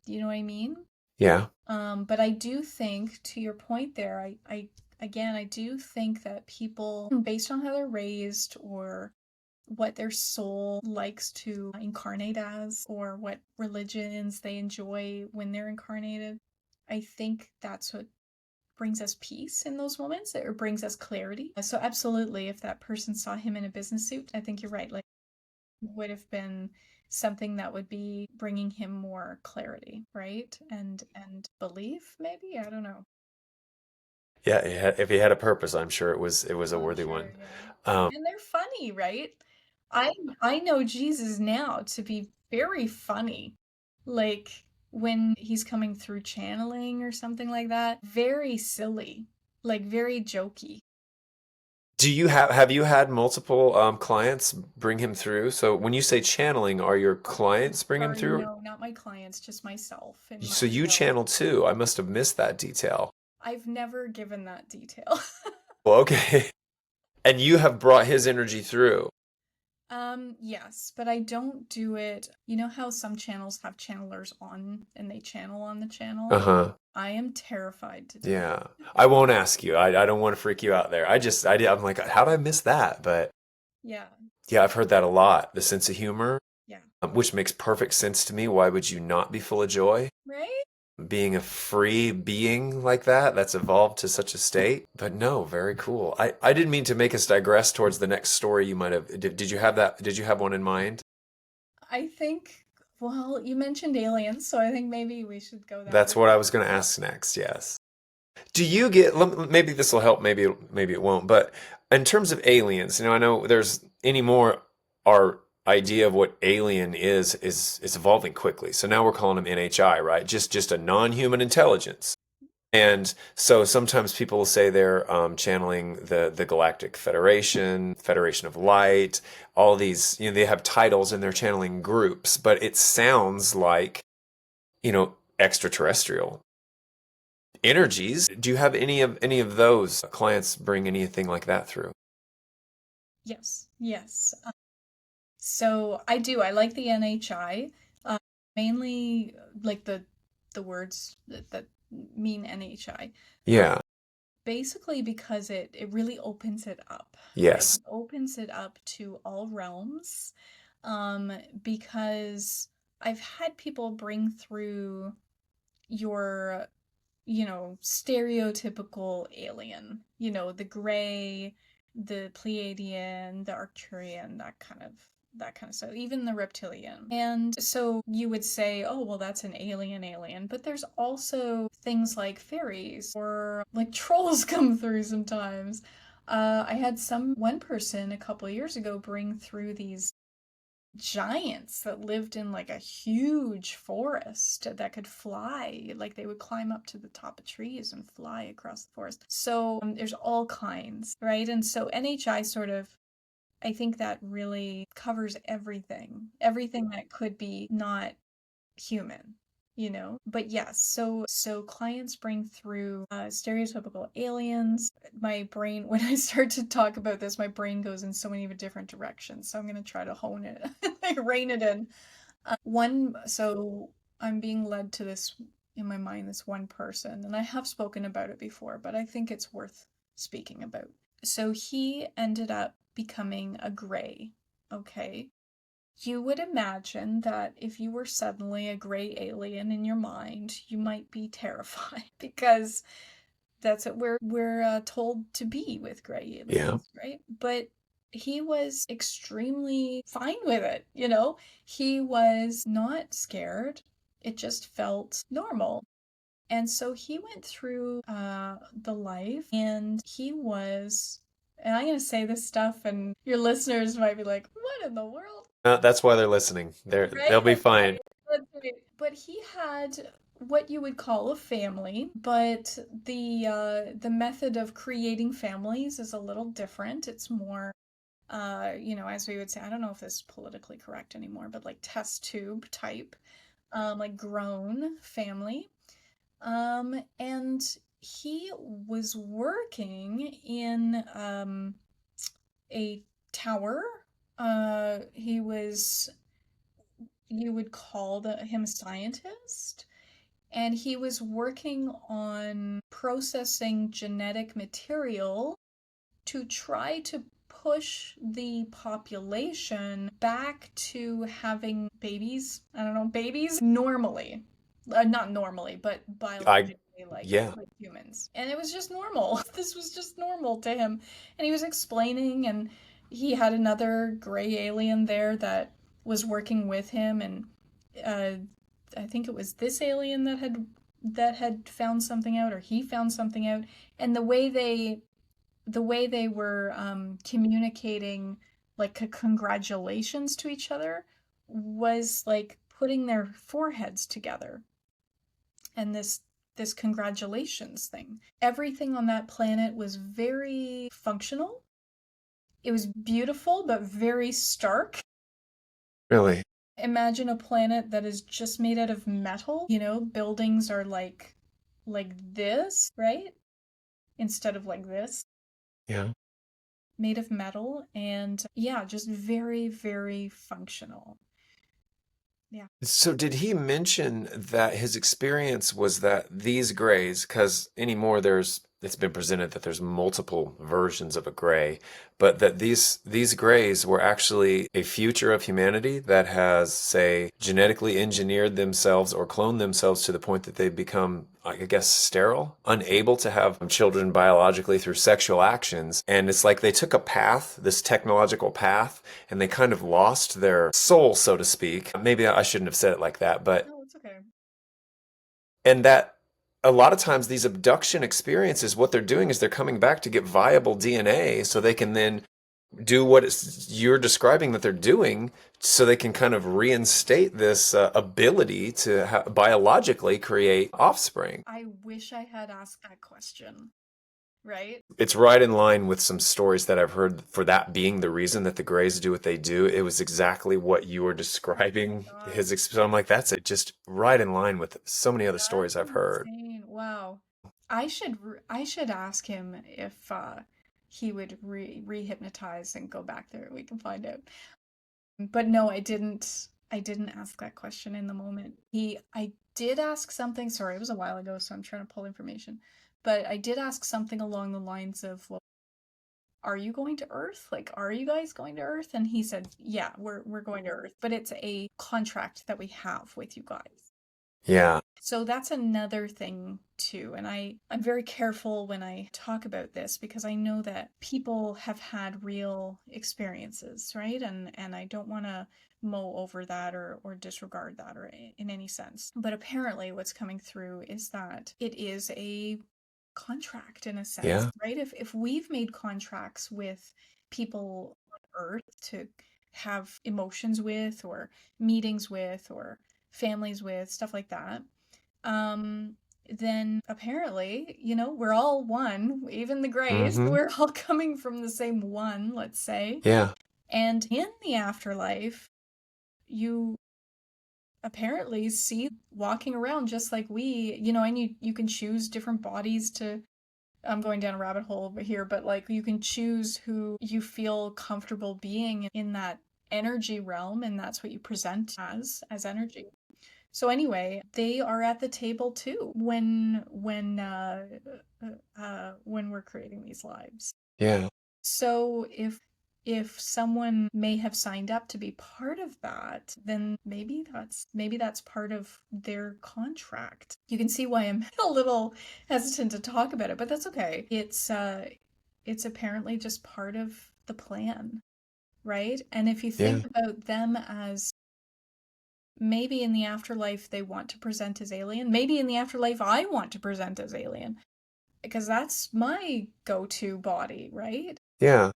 Do you know what I mean? Yeah. But I do think, to your point there, again, I do think that people, based on how they're raised or what their soul likes to incarnate as, or what religions they enjoy when they're incarnated, I think that's what brings us peace in those moments, or brings us clarity. So absolutely, if that person saw him in a business suit, I think you're right. Like, would have been something that would be bringing him more clarity, right? And belief, maybe? I don't know. Yeah, if he had a purpose, I'm sure it was a I'm worthy sure, one. yeah. Um, And they're funny, right? I I know Jesus now to be very funny. Like when he's coming through channeling or something like that, very silly, like very jokey. do you have you had multiple clients bring him through? So when you say channeling, are your clients bring him Sorry, through? no, not my clients, just myself in my, So you channel too. I must have missed that detail. I've never given that detail. Well, okay. And you have brought his energy through. Yes, but I don't do it. You know how some channels have channelers on and they channel on the channel? Uh-huh. I am terrified to do Yeah. I won't ask you. I don't want to freak you out there. I'm like, how did I miss that? But yeah, yeah, I've heard that a lot. The sense of humor, yeah. which makes perfect sense to me. Why would you not be full of joy? Right? Being a free being like that, that's evolved to such a state. But no, very cool. I didn't mean to make us digress towards the next story you might have. Did you have that? Did you have one in mind? I think, well, you mentioned aliens, so I think maybe we should go that That's route. what I was going to ask next. Yes. Do you get, maybe this will help, maybe it won't, but in terms of aliens, I know there's anymore our idea of what alien is evolving quickly. So now we're calling them NHI, right? Just a non-human intelligence. And so sometimes people will say they're channeling the Galactic Federation, Federation of Light, all these, they have titles and they're channeling groups, but it sounds like, extraterrestrial energies. Do you have any of those clients bring anything like that through? Yes, yes. So I do. I like the NHI, mainly like the words that mean NHI. Yeah. Basically because it really opens it up, right? Yes. It opens it up to all realms. Um, because I've had people bring through your, stereotypical alien, the gray, the Pleiadian, the Arcturian, that kind of stuff, even the reptilian. And so you would say, oh, well, that's an alien, but there's also things like fairies or like trolls come through sometimes. I had one person a couple years ago bring through these giants that lived in like a huge forest that could fly. Like they would climb up to the top of trees and fly across the forest. So there's all kinds, right? And so NHI sort of, I think that really covers everything that could be not human. But yes, so clients bring through stereotypical aliens. My brain, when I start to talk about this, my brain goes in so many different directions, so I'm going to try to hone it, like rein it in. So I'm being led to this, in my mind, this one person, and I have spoken about it before, but I think it's worth speaking about. So he ended up becoming a gray. Okay. You would imagine that if you were suddenly a gray alien in your mind, you might be terrified because that's what we're told to be with gray Yeah. aliens, right? But he was extremely fine with it, He was not scared. It just felt normal. And so he went through the life, and and I'm going to say this stuff, and your listeners might be like, what in the world? That's why they're listening. Right? They'll be fine. That's right. But he had what you would call a family, but the method of creating families is a little different. It's more as we would say, I don't know if this is politically correct anymore, but like test tube type, like grown family. And he was working in a tower He was, you would call him a scientist, and he was working on processing genetic material to try to push the population back to having babies. I don't know, babies normally. Not normally, but I, biologically yeah. like humans. And it was just normal. This was just normal to him. And he was explaining, and he had another gray alien there that was working with him, and uh, I think it was this alien that had found something out, or he found something out. And the way they were communicating like congratulations to each other was like putting their foreheads together, and this congratulations thing. Everything on that planet was very functional. It was beautiful but very stark. Really? Imagine a planet that is just made out of metal. You know, buildings are like this, right? Instead of like this, Yeah. made of metal, and yeah, just very, very functional. Yeah. So did he mention that his experience was that these grays, because anymore it's been presented that there's multiple versions of a gray, but that these grays were actually a future of humanity that has, say, genetically engineered themselves or cloned themselves to the point that they've become, I guess, sterile, unable to have children biologically through sexual actions. And it's like they took a path, this technological path, and they kind of lost their soul, so to speak. Maybe I shouldn't have said it like that, but No, it's okay. and that a lot of times these abduction experiences, what they're doing is they're coming back to get viable DNA so they can then do what you're describing that they're doing, so they can kind of reinstate this ability to biologically create offspring. I wish I had asked that question, right? It's right in line with some stories that I've heard for that being the reason that the Greys do what they do. It was exactly what you were Oh my describing. God. So I'm like, that's it, just right in line with so many other stories That's I've heard. insane. Wow. I should ask him if he would rehypnotize and go back there. We can find out. But no, I didn't ask that question in the moment. I did ask something, sorry, it was a while ago, so I'm trying to pull information. But I did ask something along the lines of, well, are you going to Earth? Like, are you guys going to Earth? And he said, yeah, we're going to Earth, but it's a contract that we have with you guys. Yeah, So that's another thing too. And I'm very careful when I talk about this because I know that people have had real experiences, right? And I don't want to mow over that or disregard that or in any sense. But apparently what's coming through is that it is a contract in a sense, yeah, right? If we've made contracts with people on Earth to have emotions with or meetings with or families with, stuff like that, um, then apparently, you know, we're all one, even the Greys, mm-hmm, we're all coming from the same one, let's say. yeah, And in the afterlife, you apparently see walking around just like we, you know, and you can choose different bodies to, I'm going down a rabbit hole over here, but like you can choose who you feel comfortable being in that energy realm, and that's what you present as energy. So anyway, they are at the table too when we're creating these lives. yeah, So if someone may have signed up to be part of that, then maybe that's part of their contract. You can see why I'm a little hesitant to talk about it, but that's okay. It's apparently just part of the plan, right? And if you yeah, think about them as maybe in the afterlife they want to present as alien, maybe in the afterlife I want to present as alien because that's my go-to body, right? yeah,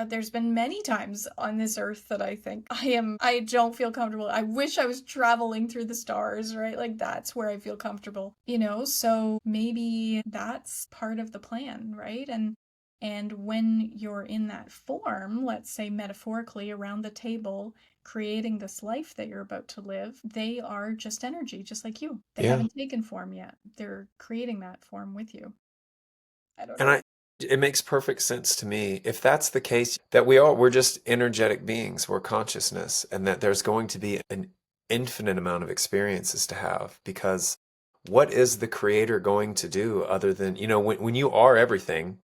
There's been many times on this earth that I think I don't feel comfortable. I wish I was traveling through the stars, right? Like that's where I feel comfortable, you know? So maybe that's part of the plan, right? And when you're in that form, let's say metaphorically around the table, creating this life that you're about to live, they are just energy, just like you. They yeah. haven't taken form yet. They're creating that form with you. I don't And know. It makes perfect sense to me. If that's the case, that we're just energetic beings, we're consciousness, and that there's going to be an infinite amount of experiences to have, because what is the creator going to do other than, when you are everything,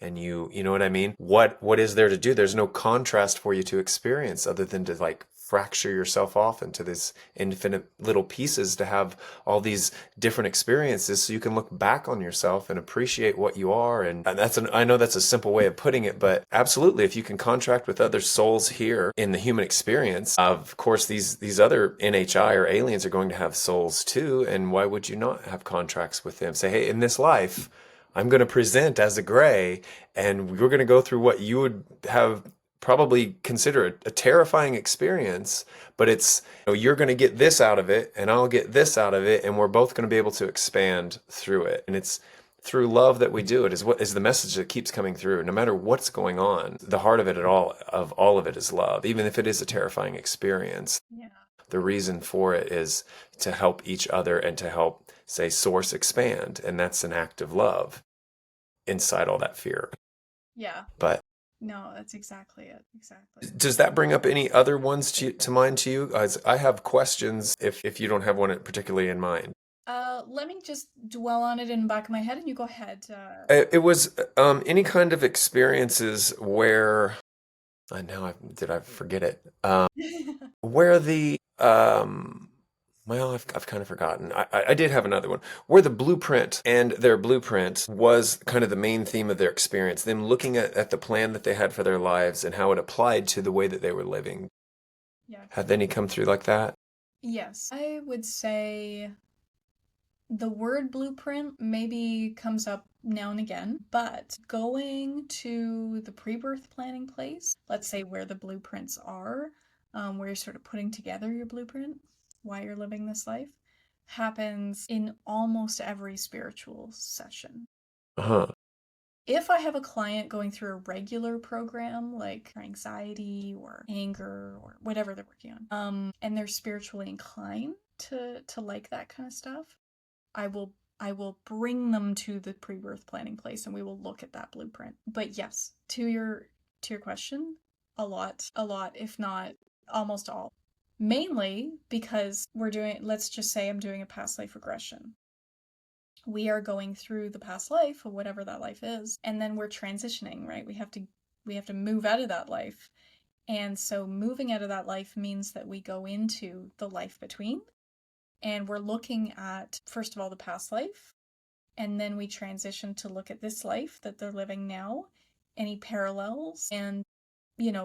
and you know what I mean? What is there to do? There's no contrast for you to experience other than to like fracture yourself off into these infinite little pieces to have all these different experiences so you can look back on yourself and appreciate what you are. And I know that's a simple way of putting it, but absolutely, if you can contract with other souls here in the human experience, of course these other NHI or aliens are going to have souls too, and why would you not have contracts with them? Say, hey, in this life I'm going to present as a gray, and we're going to go through what you would have probably consider a terrifying experience, but you're going to get this out of it, and I'll get this out of it, and we're both going to be able to expand through it. And it's through love that we do it, is what is the message that keeps coming through. No matter what's going on, the heart of it at all of it is love, even if it is a terrifying experience. Yeah. The reason for it is to help each other and to help, say, source expand. And that's an act of love inside all that fear. Yeah. But No, that's exactly it. Exactly. does that bring up any other ones to mind to you? As I have questions if you don't have one particularly in mind. Let me just dwell on it in the back of my head and you go ahead. It was any kind of experiences where did I forget it? Where the well, I've kind of forgotten. I did have another one where the blueprint and their blueprint was kind of the main theme of their experience. Them looking at the plan that they had for their lives and how it applied to the way that they were living. Yeah. Had any come through like that? Yes. I would say the word blueprint maybe comes up now and again, but going to the pre-birth planning place, let's say where the blueprints are, where you're sort of putting together your blueprint, why you're living this life, happens in almost every spiritual session. Uh-huh. If I have a client going through a regular program like anxiety or anger or whatever they're working on, and they're spiritually inclined to like that kind of stuff, I will bring them to the pre-birth planning place and we will look at that blueprint. But yes, to your question, a lot, if not almost all. Mainly because let's just say I'm doing a past life regression. We are going through the past life of whatever that life is, and then we're transitioning, right? We have to move out of that life. And so moving out of that life means that we go into the life between, and we're looking at, first of all, the past life, and then we transition to look at this life that they're living now, any parallels, and,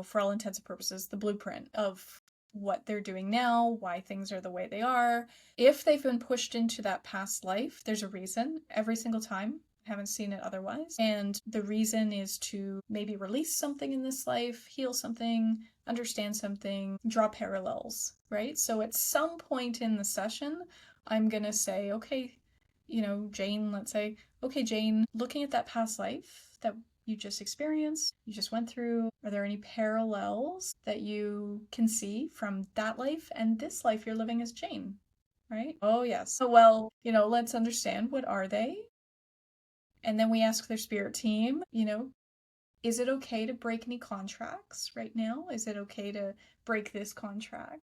for all intents and purposes, the blueprint of what they're doing now, why things are the way they are. If they've been pushed into that past life, there's a reason every single time. I haven't seen it otherwise. And the reason is to maybe release something in this life, heal something, understand something, draw parallels, right? So at some point in the session, I'm going to say, okay, Jane, let's say, okay, Jane, looking at that past life that you just experienced, you just went through, are there any parallels that you can see from that life and this life you're living as Jane? Right? Oh, yes. So, well, let's understand, what are they? And then we ask their spirit team, is it okay to break any contracts right now? Is it okay to break this contract?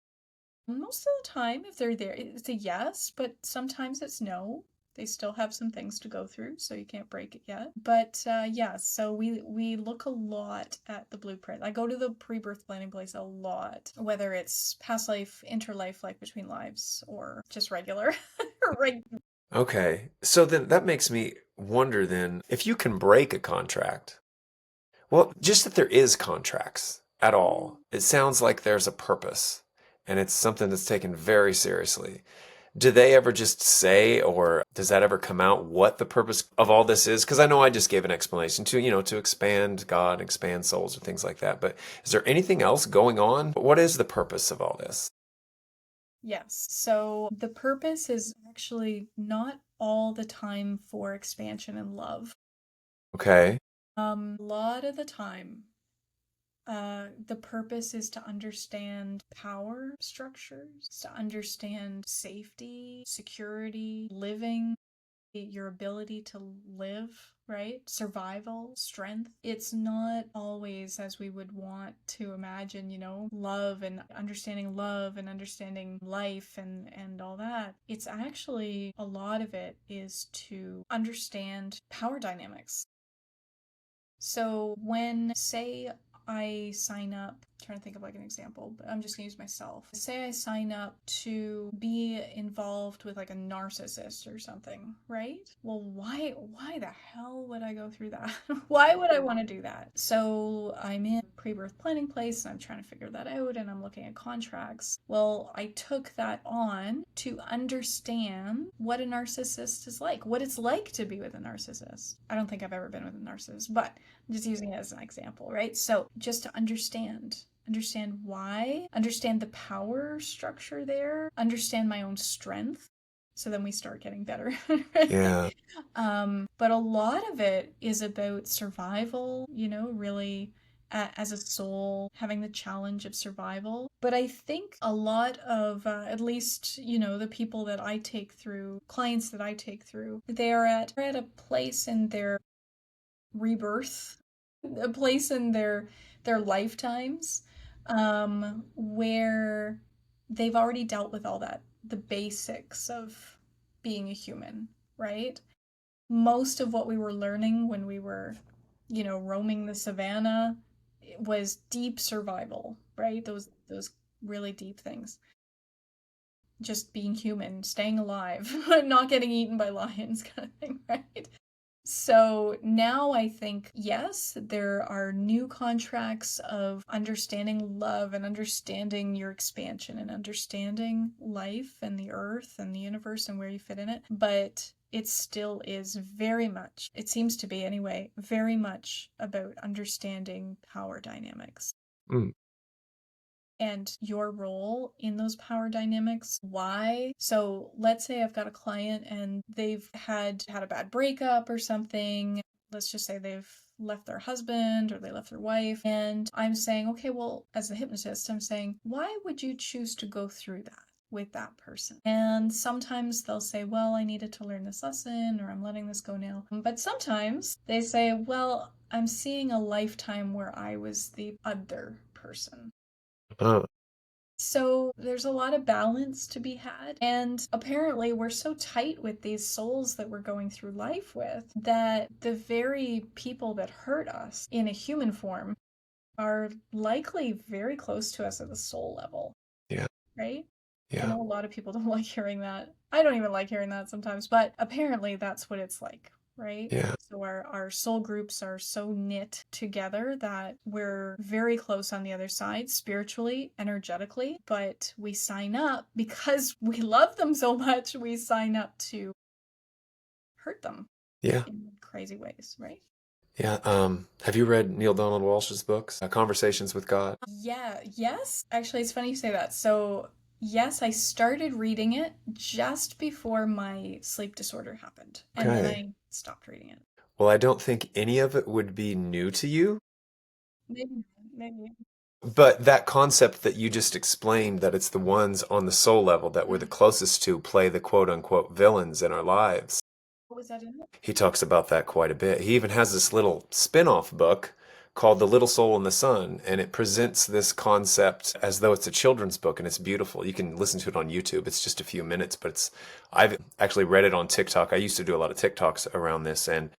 Most of the time, if they're there, it's a yes, but sometimes it's no. They still have some things to go through, so you can't break it yet. But yeah, so we look a lot at the blueprint. I go to the pre-birth planning place a lot, whether it's past life, interlife, life between lives, or just regular. Okay. So then that makes me wonder then, if you can break a contract, well, just that there is contracts at all, it sounds like there's a purpose and it's something that's taken very seriously. Do they ever just say, or does that ever come out, what the purpose of all this is? Because I know I just gave an explanation to expand God, expand souls, or things like that. But is there anything else going on? What is the purpose of all this? Yes. So the purpose is actually not all the time for expansion and love. Okay. A lot of the time, the purpose is to understand power structures, to understand safety, security, living, your ability to live, right? Survival, strength. It's not always as we would want to imagine, love and understanding life and all that. It's actually, a lot of it is to understand power dynamics. So when, say, I sign up, I'm trying to think of like an example, but I'm just gonna use myself. Say I sign up to be involved with like a narcissist or something, right? Well, why the hell would I go through that? Why would I want to do that? So I'm in a pre-birth planning place and I'm trying to figure that out and I'm looking at contracts. Well, I took that on to understand what a narcissist is like, what it's like to be with a narcissist. I don't think I've ever been with a narcissist, but I'm just using it as an example, right? So just to understand why, understand the power structure there, understand my own strength. So then we start getting better. Yeah. But a lot of it is about survival, really as a soul, having the challenge of survival. But I think a lot of, at least, the people that I take through, clients that I take through, they're at a place in their rebirth, a place in their lifetimes, where they've already dealt with all that, the basics of being a human, right? Most of what we were learning when we were, roaming the savannah was deep survival, right? Those really deep things. Just being human, staying alive, not getting eaten by lions, kind of thing, right? So now I think, yes, there are new contracts of understanding love and understanding your expansion and understanding life and the earth and the universe and where you fit in it. But it still is very much, it seems to be anyway, very much about understanding power dynamics. Mm. And your role in those power dynamics. Why? So let's say I've got a client and they've had a bad breakup or something. Let's just say they've left their husband or they left their wife. And I'm saying, okay, well, as a hypnotist, I'm saying, why would you choose to go through that with that person? And sometimes they'll say, well, I needed to learn this lesson, or I'm letting this go now. But sometimes they say, well, I'm seeing a lifetime where I was the other person. So there's a lot of balance to be had. And apparently we're so tight with these souls that we're going through life with that the very people that hurt us in a human form are likely very close to us at the soul level. Yeah. Right? Yeah. I know a lot of people don't like hearing that. I don't even like hearing that sometimes, but apparently that's what it's like. Right? Yeah. So our soul groups are so knit together that we're very close on the other side, spiritually, energetically, but we sign up because we love them so much, we sign up to hurt them. Yeah. In crazy ways, right? Yeah. Have you read Neil Donald Walsh's books, Conversations with God? Yeah. Yes. Actually, it's funny you say that. So yes, I started reading it just before my sleep disorder happened. And then I stopped reading it. Well, I don't think any of it would be new to you. Maybe. But that concept that you just explained, that it's the ones on the soul level that we're the closest to play the quote unquote villains in our lives. What was that in it? He talks about that quite a bit. He even has this little spin-off book called The Little Soul in the Sun, and it presents this concept as though it's a children's book, and it's beautiful. You can listen to it on YouTube. It's just a few minutes, but I've actually read it on TikTok. I used to do a lot of TikToks around this, and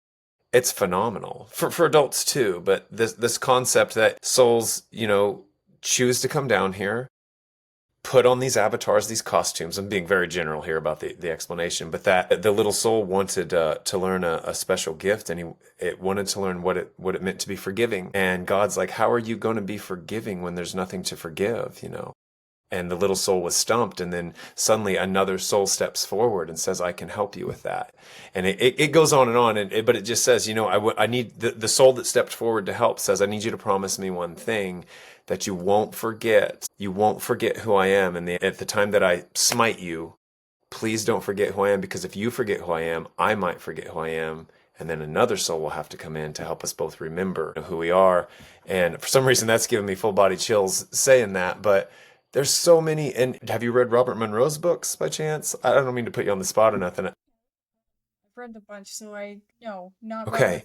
it's phenomenal for adults too. But this concept that souls, choose to come down here, put on these avatars, these costumes. I'm being very general here about the explanation, but that the little soul wanted to learn a special gift, and it wanted to learn what it meant to be forgiving. And God's like, how are you going to be forgiving when there's nothing to forgive, And the little soul was stumped, and then suddenly another soul steps forward and says, I can help you with that. And it goes on and on, but it just says, I need the soul that stepped forward to help says, I need you to promise me one thing, that you won't forget. You won't forget who I am. And at the time that I smite you, please don't forget who I am, because if you forget who I am, I might forget who I am. And then another soul will have to come in to help us both remember who we are. And for some reason, that's giving me full body chills saying that, but there's so many. And have you read Robert Monroe's books by chance? I don't mean to put you on the spot or nothing. read a bunch, so no, not Robert Okay.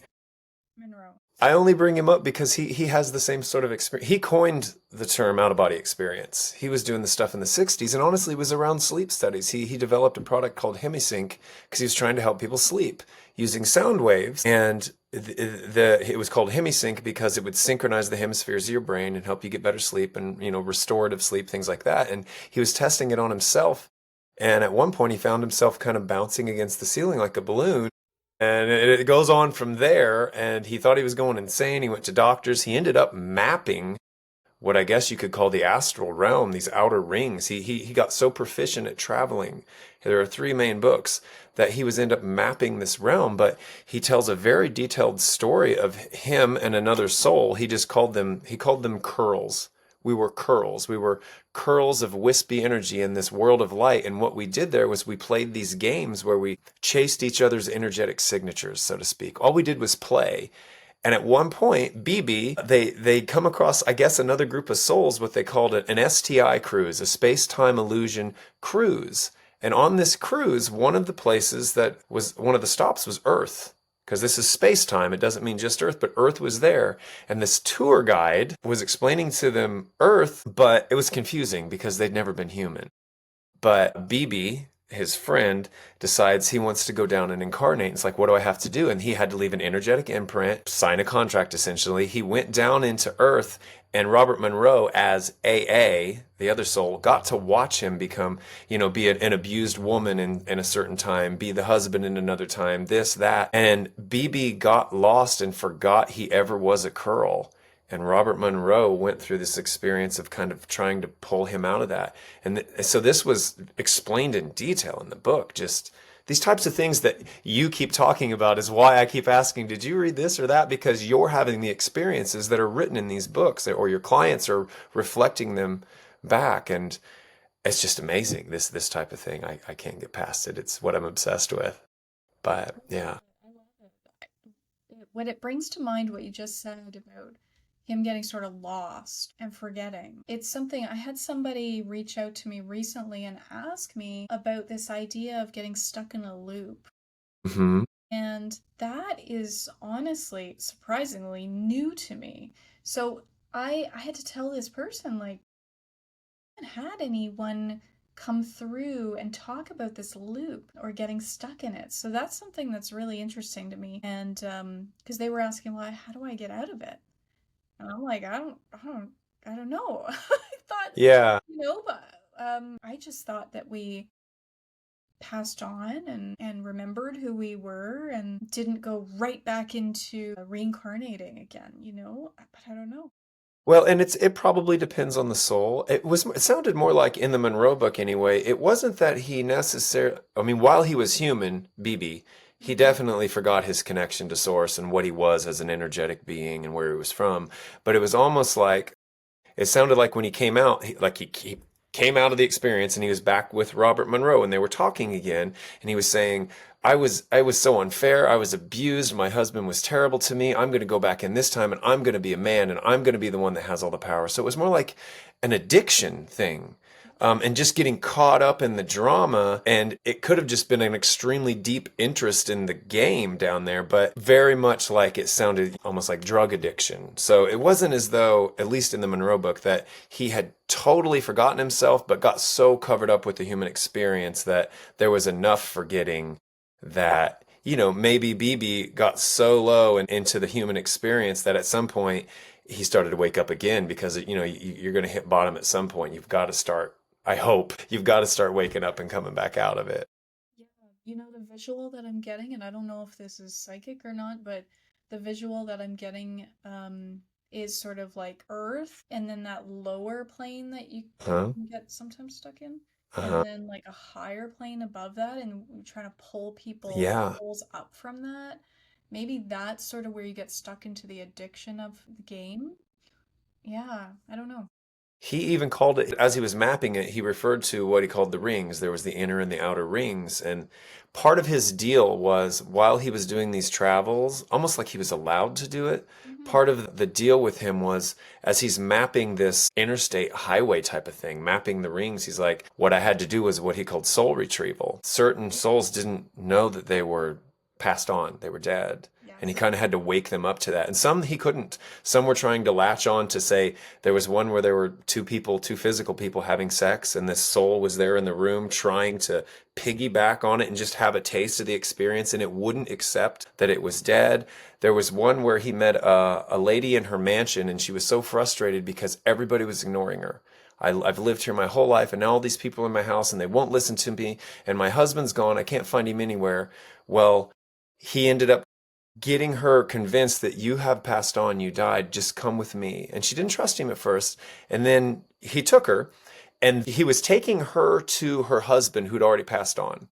Monroe. I only bring him up because he has the same sort of experience. He coined the term out of body experience. He was doing the stuff in the 60s and honestly was around sleep studies. He developed a product called Hemisync because he was trying to help people sleep using sound waves. And it was called Hemisync because it would synchronize the hemispheres of your brain and help you get better sleep and, restorative sleep, things like that. And he was testing it on himself. And at one point, he found himself kind of bouncing against the ceiling like a balloon. And it goes on from there, and he thought he was going insane. He went to doctors. He ended up mapping what I guess you could call the astral realm, these outer rings. He got so proficient at traveling. There are three main books that he was end up mapping this realm, but he tells a very detailed story of him and another soul. He called them curls. We were curls. We were curls of wispy energy in this world of light. And what we did there was we played these games where we chased each other's energetic signatures, so to speak. All we did was play. And at one point, BB, they come across, I guess, another group of souls, what they called an STI cruise, a space-time illusion cruise. And on this cruise, one of the stops was Earth. Because this is space-time, it doesn't mean just Earth, but Earth was there. And this tour guide was explaining to them Earth, but it was confusing because they'd never been human. But BB, his friend, decides he wants to go down and incarnate. It's like, what do I have to do? And he had to leave an energetic imprint, sign a contract essentially. He went down into Earth, and Robert Monroe, as AA, the other soul, got to watch him become, be an abused woman in a certain time, be the husband in another time, this, that. And BB got lost and forgot he ever was a curl. And Robert Monroe went through this experience of kind of trying to pull him out of that. And so this was explained in detail in the book. Just these types of things that you keep talking about is why I keep asking, did you read this or that? Because you're having the experiences that are written in these books, or your clients are reflecting them back. And it's just amazing, this type of thing. I can't get past it. It's what I'm obsessed with. But yeah. I love it. When it brings to mind what you just said about him getting sort of lost and forgetting. It's something I had somebody reach out to me recently and ask me about this idea of getting stuck in a loop. Mm-hmm. And that is honestly, surprisingly new to me. So I had to tell this person, like, I haven't had anyone come through and talk about this loop or getting stuck in it. So that's something that's really interesting to me. And because they were asking, well, how do I get out of it? And I'm like, I don't know. I thought, Yeah. but I just thought that we passed on and remembered who we were and didn't go right back into reincarnating again, but I don't know. Well, and it probably depends on the soul. It sounded more like in the Monroe book anyway. It wasn't that he necessarily, I mean, while he was human, BB, he Mhm. definitely forgot his connection to source and what he was as an energetic being and where he was from. But it was almost like it sounded like when he came out, he came out of the experience and he was back with Robert Monroe and they were talking again. And he was saying, I was so unfair. I was abused. My husband was terrible to me. I'm going to go back in this time and I'm going to be a man and I'm going to be the one that has all the power. So it was more like an addiction thing. And just getting caught up in the drama. And it could have just been an extremely deep interest in the game down there, but very much like it sounded almost like drug addiction. So it wasn't as though, at least in the Monroe book, that he had totally forgotten himself, but got so covered up with the human experience that there was enough forgetting that, maybe BB got so low and into the human experience that at some point he started to wake up again because, you're going to hit bottom at some point. You've got to start, I hope, you've got to start waking up and coming back out of it. Yeah, the visual that I'm getting, and I don't know if this is psychic or not, but the visual that I'm getting is sort of like Earth, and then that lower plane that you Huh? can get sometimes stuck in, and Uh-huh. then like a higher plane above that, and we're trying to pull people Yeah. souls up from that. Maybe that's sort of where you get stuck into the addiction of the game. Yeah, I don't know. He even called it, as he was mapping it, he referred to what he called the rings. There was the inner and the outer rings. And part of his deal was while he was doing these travels, almost like he was allowed to do it, Hmm. part of the deal with him was as he's mapping this interstate highway type of thing, mapping the rings, he's like, what I had to do was what he called soul retrieval. Certain souls didn't know that they were passed on, they were dead. And he Yes. kind of had to wake them up to that. And some he couldn't. Some were trying to latch on to say, there was one where there were two people, two physical people having sex, and this soul was there in the room trying to piggyback on it and just have a taste of the experience, and it wouldn't accept that it was dead. There was one where he met a lady in her mansion, and she was so frustrated because everybody was ignoring her. I've lived here my whole life, and now all these people in my house, and they won't listen to me, and my husband's gone. I can't find him anywhere. Well, he ended up getting her convinced that you have passed on, you died, just come with me. And she didn't trust him at first. And then he took her, and he was taking her to her husband who'd already passed on.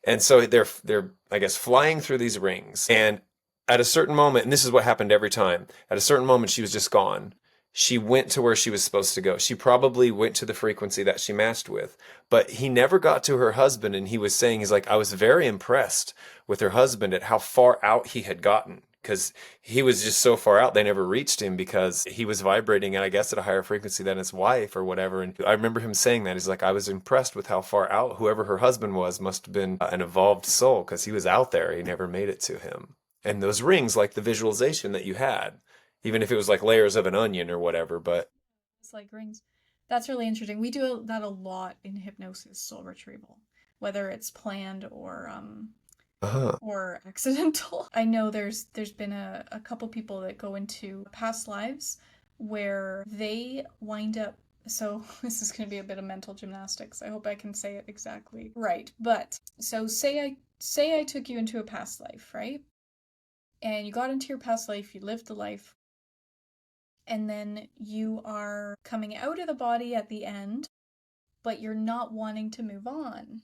And so they're I guess flying through these rings. And at a certain moment, and this is what happened every time, at a certain moment she was just gone. She went to where she was supposed to go. She probably went to the frequency that she matched with, but he never got to her husband. And he was saying, he's like, I was very impressed with her husband at how far out he had gotten, because he was just so far out they never reached him because he was vibrating, and I guess at a higher frequency than his wife or whatever. And I remember him saying that. He's like, I was impressed with how far out whoever her husband was must have been an evolved soul, because he was out there. He never made it to him. And those rings, like the visualization that you had, even if it was like layers of an onion or whatever, but It's like rings. That's really interesting. We do that a lot in hypnosis, soul retrieval, whether it's planned uh-huh. or accidental. I know there's been a couple people that go into past lives where they wind up, so this is going to be a bit of mental gymnastics. I hope I can say it exactly right. But so say I took you into a past life, right? And you got into your past life, you lived the life, and then you are coming out of the body at the end, but you're not wanting to move on,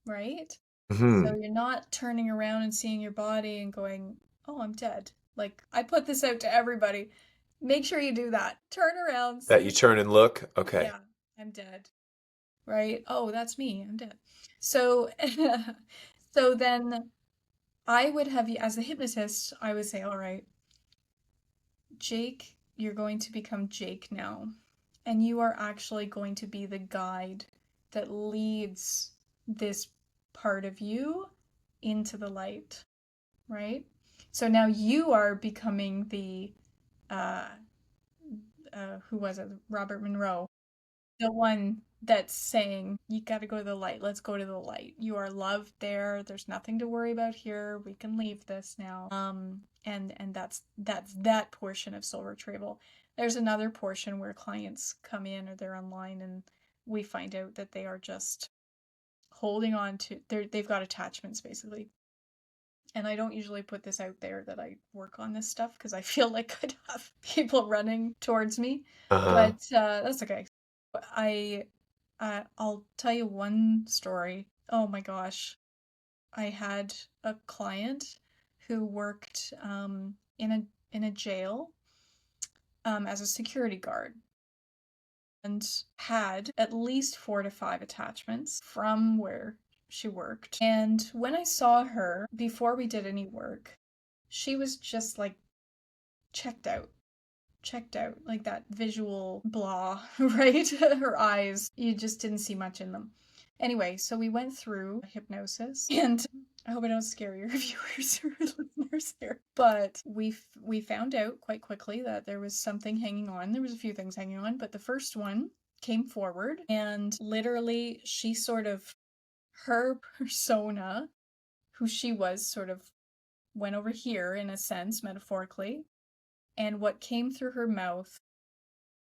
right? So Hmm. you're not turning around and seeing your body and going, oh, I'm dead. Like, I put this out to everybody. Make sure you do that. Turn around, That see you if, turn and look? Okay. yeah, I'm dead, right? Oh, that's me. I'm dead. So, so then I would have you, as a hypnotist, I would say, all right, Jake, you're going to become Jake now. And you are actually going to be the guide that leads this part of you into the light, right? So now you are becoming the, uh, who was it? Robert Monroe, the one that's saying, you got to go to the light. Let's go to the light. You are loved there. There's nothing to worry about here. We can leave this now. And that's that portion of soul retrieval. There's another portion where clients come in or they're online and we find out that they are just holding on to they've got attachments basically. And I don't usually put this out there that I work on this stuff because I feel like I'd have people running towards me. Uh-huh. But that's okay. I I'll tell you one story. Oh my gosh. I had a client who worked in a jail as a security guard and had at least 4 to 5 attachments from where she worked. And when I saw her before we did any work, she was just like checked out. Checked out, like that visual blah, right? Her eyes, you just didn't see much in them. Anyway, so we went through hypnosis, and I hope I don't scare your viewers or listeners here, but we found out quite quickly that there was something hanging on. There was a few things hanging on, but the first one came forward, and literally, she sort of, her persona, who she was, sort of went over here in a sense, metaphorically, and what came through her mouth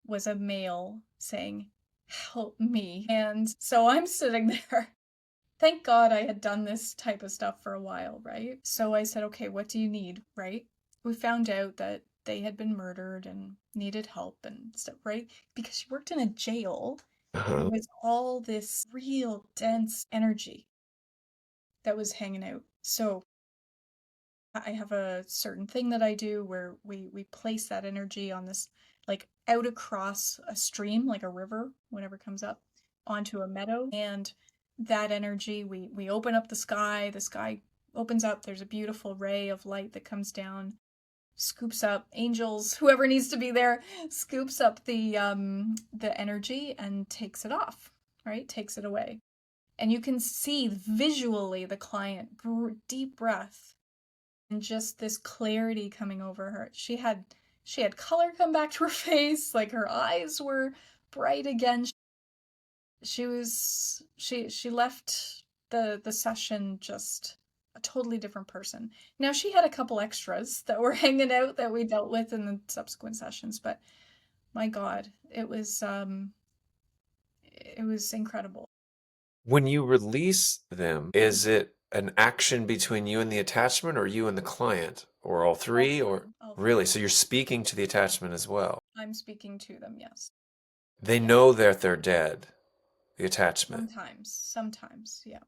was a male saying, help me. And so I'm sitting there. Thank God I had done this type of stuff for a while, right? So I said, okay, what do you need, right? We found out that they had been murdered and needed help and stuff, right? Because she worked in a jail. There Uh-huh. was all this real dense energy that was hanging out. So I have a certain thing that I do where we place that energy on this, like out across a stream, like a river, whatever comes up, onto a meadow. And that energy, we open up the sky opens up, there's a beautiful ray of light that comes down, scoops up angels, whoever needs to be there, scoops up the energy and takes it off, right? Takes it away. And you can see visually the client, deep breath, and just this clarity coming over her. She had color come back to her face, like her eyes were bright again. She left the session just a totally different person. Now she had a couple extras that were hanging out that we dealt with in the subsequent sessions, but my God, it was incredible. When you release them, is it an action between you and the attachment or you and the client or all All three three, or all three. really? So you're speaking to the attachment as well. I'm speaking to them, yes. They Yeah. know that they're dead, the attachment. Sometimes, yeah.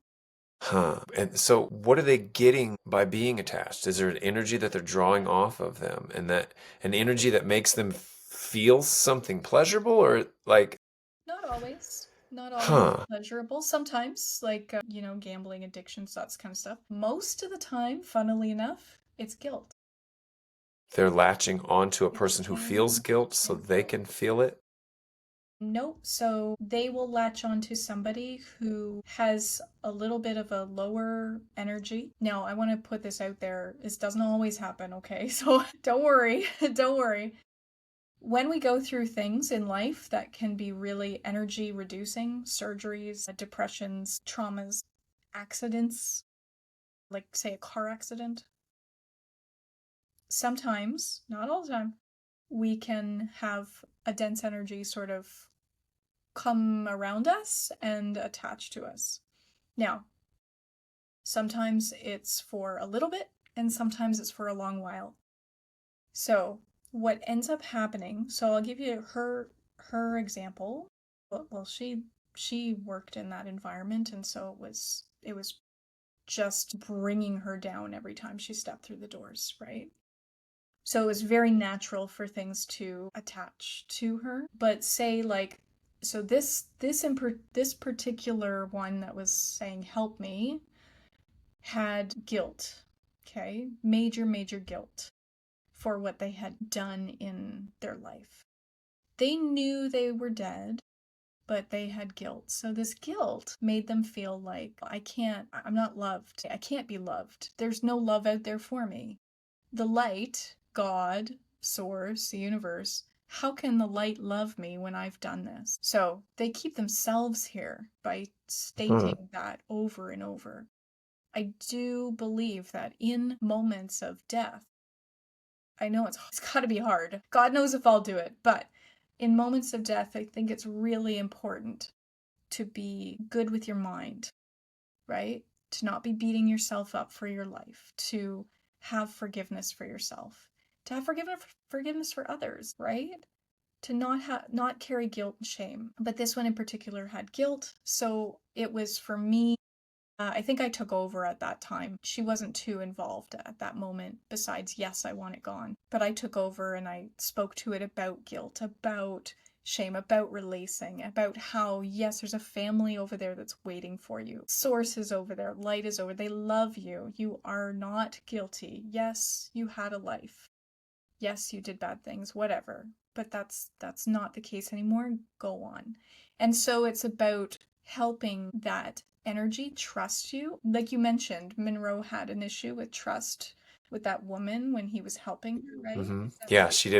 Huh. And so what are they getting by being attached? Is there an energy that they're drawing off of them and that an energy that makes them feel something pleasurable or like, Not always. Not always huh, pleasurable. Sometimes, like, gambling addictions, that kind of stuff. Most of the time, funnily enough, it's guilt. they're latching onto a It's person who feels shame guilt so and they guilt. can feel it? Nope. So they will latch onto somebody who has a little bit of a lower energy. Now, I want to put this out there. This doesn't always happen, okay? So don't worry. Don't worry. When we go through things in life that can be really energy reducing, surgeries, depressions, traumas, accidents, like say a car accident, sometimes, not all the time, we can have a dense energy sort of come around us and attach to us. Now, sometimes it's for a little bit and sometimes it's for a long while. So, what ends up happening, so I'll give you her example. Well, she worked in that environment and so it was just bringing her down every time she stepped through the doors, right? So it was very natural for things to attach to her. But say like, so this particular one that was saying help me had guilt, okay? Major guilt for what they had done in their life. They knew they were dead, but they had guilt. So this guilt made them feel like I'm not loved. I can't be loved. There's no love out there for me. The light, God, source, the universe, how can the light love me when I've done this? So they keep themselves here by Hmm. stating that over and over. I do believe that in moments of death, I know it's got to be hard. God knows if I'll do it, but in moments of death, I think it's really important to be good with your mind, right? To not be beating yourself up for your life, to have forgiveness for yourself, to have forgiveness for others, right? To not carry guilt and shame. But this one in particular had guilt, so it was for me. I think I took over at that time. She wasn't too involved at that moment, besides, yes, I want it gone. But I took over and I spoke to it about guilt, about shame, about releasing, about how, yes, there's a family over there that's waiting for you. Source is over there, light is over. They love you. You are not guilty. Yes, you had a life. Yes, you did bad things, whatever. But that's not the case anymore. Go on. And so it's about helping that energy trust you. Like you mentioned, Monroe had an issue with trust with that woman when he was helping her, right? Hmm. Is that Yeah, right? she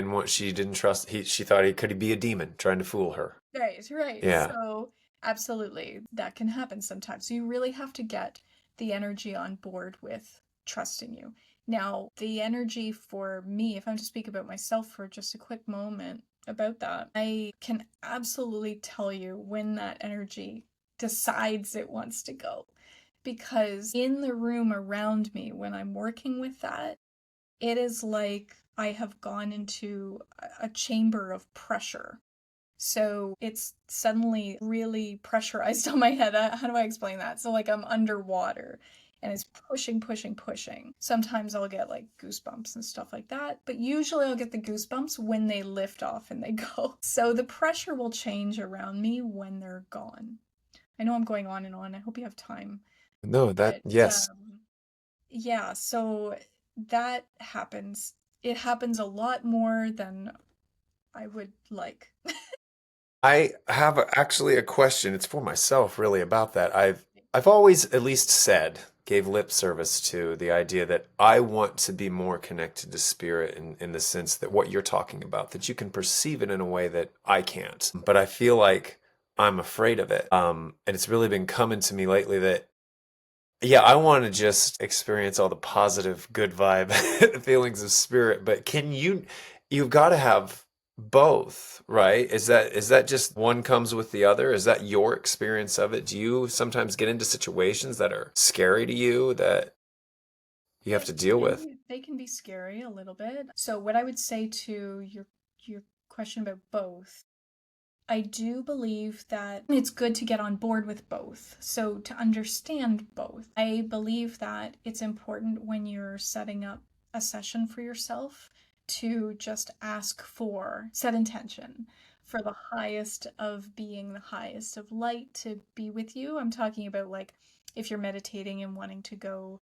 didn't trust, she thought he could be a demon trying to fool her. Right, right. Yeah. So absolutely, that can happen sometimes. So you really have to get the energy on board with trusting you. Now, the energy for me, if I'm to speak about myself for just a quick moment about that, I can absolutely tell you when that energy decides it wants to go. Because in the room around me, when I'm working with that, it is like I have gone into a chamber of pressure. So it's suddenly really pressurized on my head. How do I explain that? So, like, I'm underwater and it's pushing. Sometimes I'll get like goosebumps and stuff like that, but usually I'll get the goosebumps when they lift off and they go. So the pressure will change around me when they're gone. I know I'm going on and on. I hope you have time. No, that, But yes. yeah, so that happens. It happens a lot more than I would like. I have actually a question. It's for myself, really, about that. I've always at least said, gave lip service to the idea that I want to be more connected to spirit in the sense that what you're talking about, that you can perceive it in a way that I can't. But I feel like I'm afraid of it. And it's really been coming to me lately that, yeah, I want to just experience all the positive, good vibe feelings of spirit. But you've got to have both, right? Is that just one comes with the other? Is that your experience of it? Do you sometimes get into situations that are scary to you that you have They to deal with? they can be scary a little bit. So what I would say to your question about both, I do believe that it's good to get on board with both. So to understand both. I believe that it's important when you're setting up a session for yourself to just ask for set intention for the highest of being, the highest of light to be with you. I'm talking about like if you're meditating and wanting to go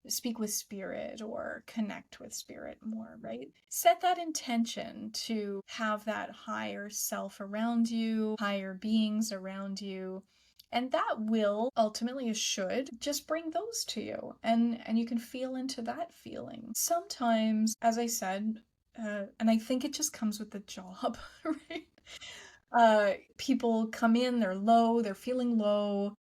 speak with spirit or connect with spirit more, right? Set that intention to have that higher self around you, higher beings around you. And that will ultimately, it should just bring those to you. And you can feel into that feeling. Sometimes, as I said, and I think it just comes with the job, right? People come in, they're low, they're feeling low,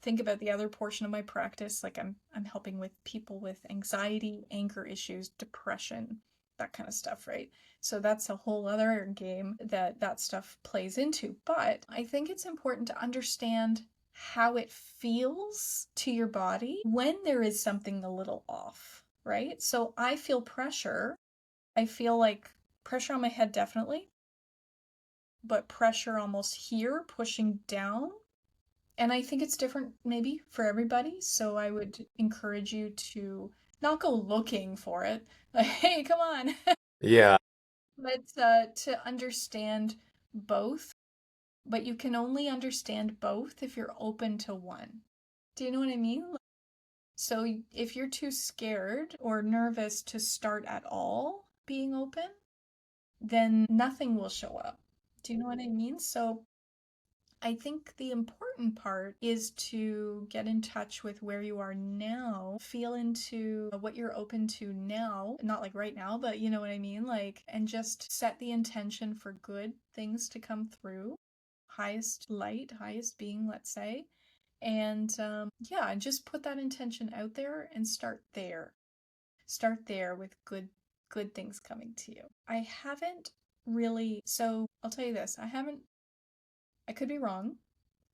think about the other portion of my practice, like I'm helping with people with anxiety, anger issues, depression, that kind of stuff, right? So that's a whole other game that stuff plays into. But I think it's important to understand how it feels to your body when there is something a little off, right? So I feel pressure. I feel like pressure on my head definitely, but pressure almost here pushing down, and I think it's different maybe for everybody. So I would encourage you to not go looking for it. Like, hey, come on. Yeah. But to understand both. But you can only understand both if you're open to one. Do you know what I mean? So if you're too scared or nervous to start at all being open, then nothing will show up. Do you know what I mean? So I think the important part is to get in touch with where you are now, feel into what you're open to now, not like right now, but you know what I mean? Like, and just set the intention for good things to come through, highest light, highest being, let's say. And yeah, just put that intention out there and start there. Start there with good things coming to you. I haven't really, so I'll tell you this, I could be wrong,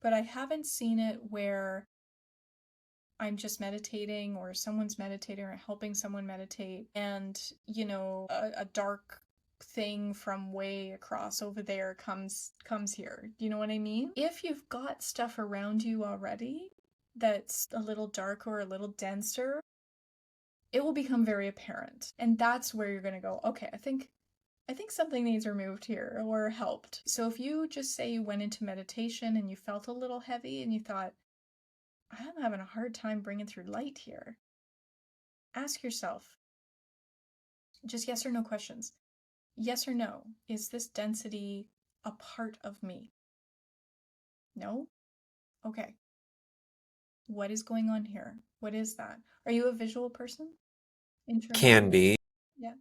but I haven't seen it where I'm just meditating or someone's meditating or helping someone meditate and, a dark thing from way across over there comes here. You know what I mean? If you've got stuff around you already that's a little darker or a little denser, it will become very apparent. And that's where you're going to go, okay, I think something needs removed here or helped. So if you just say you went into meditation and you felt a little heavy and you thought, I'm having a hard time bringing through light here, ask yourself just yes or no questions. Yes or no, is this density a part of me? No? Okay. What is going on here? What is that? Are you a visual person Can internally? be. Yeah.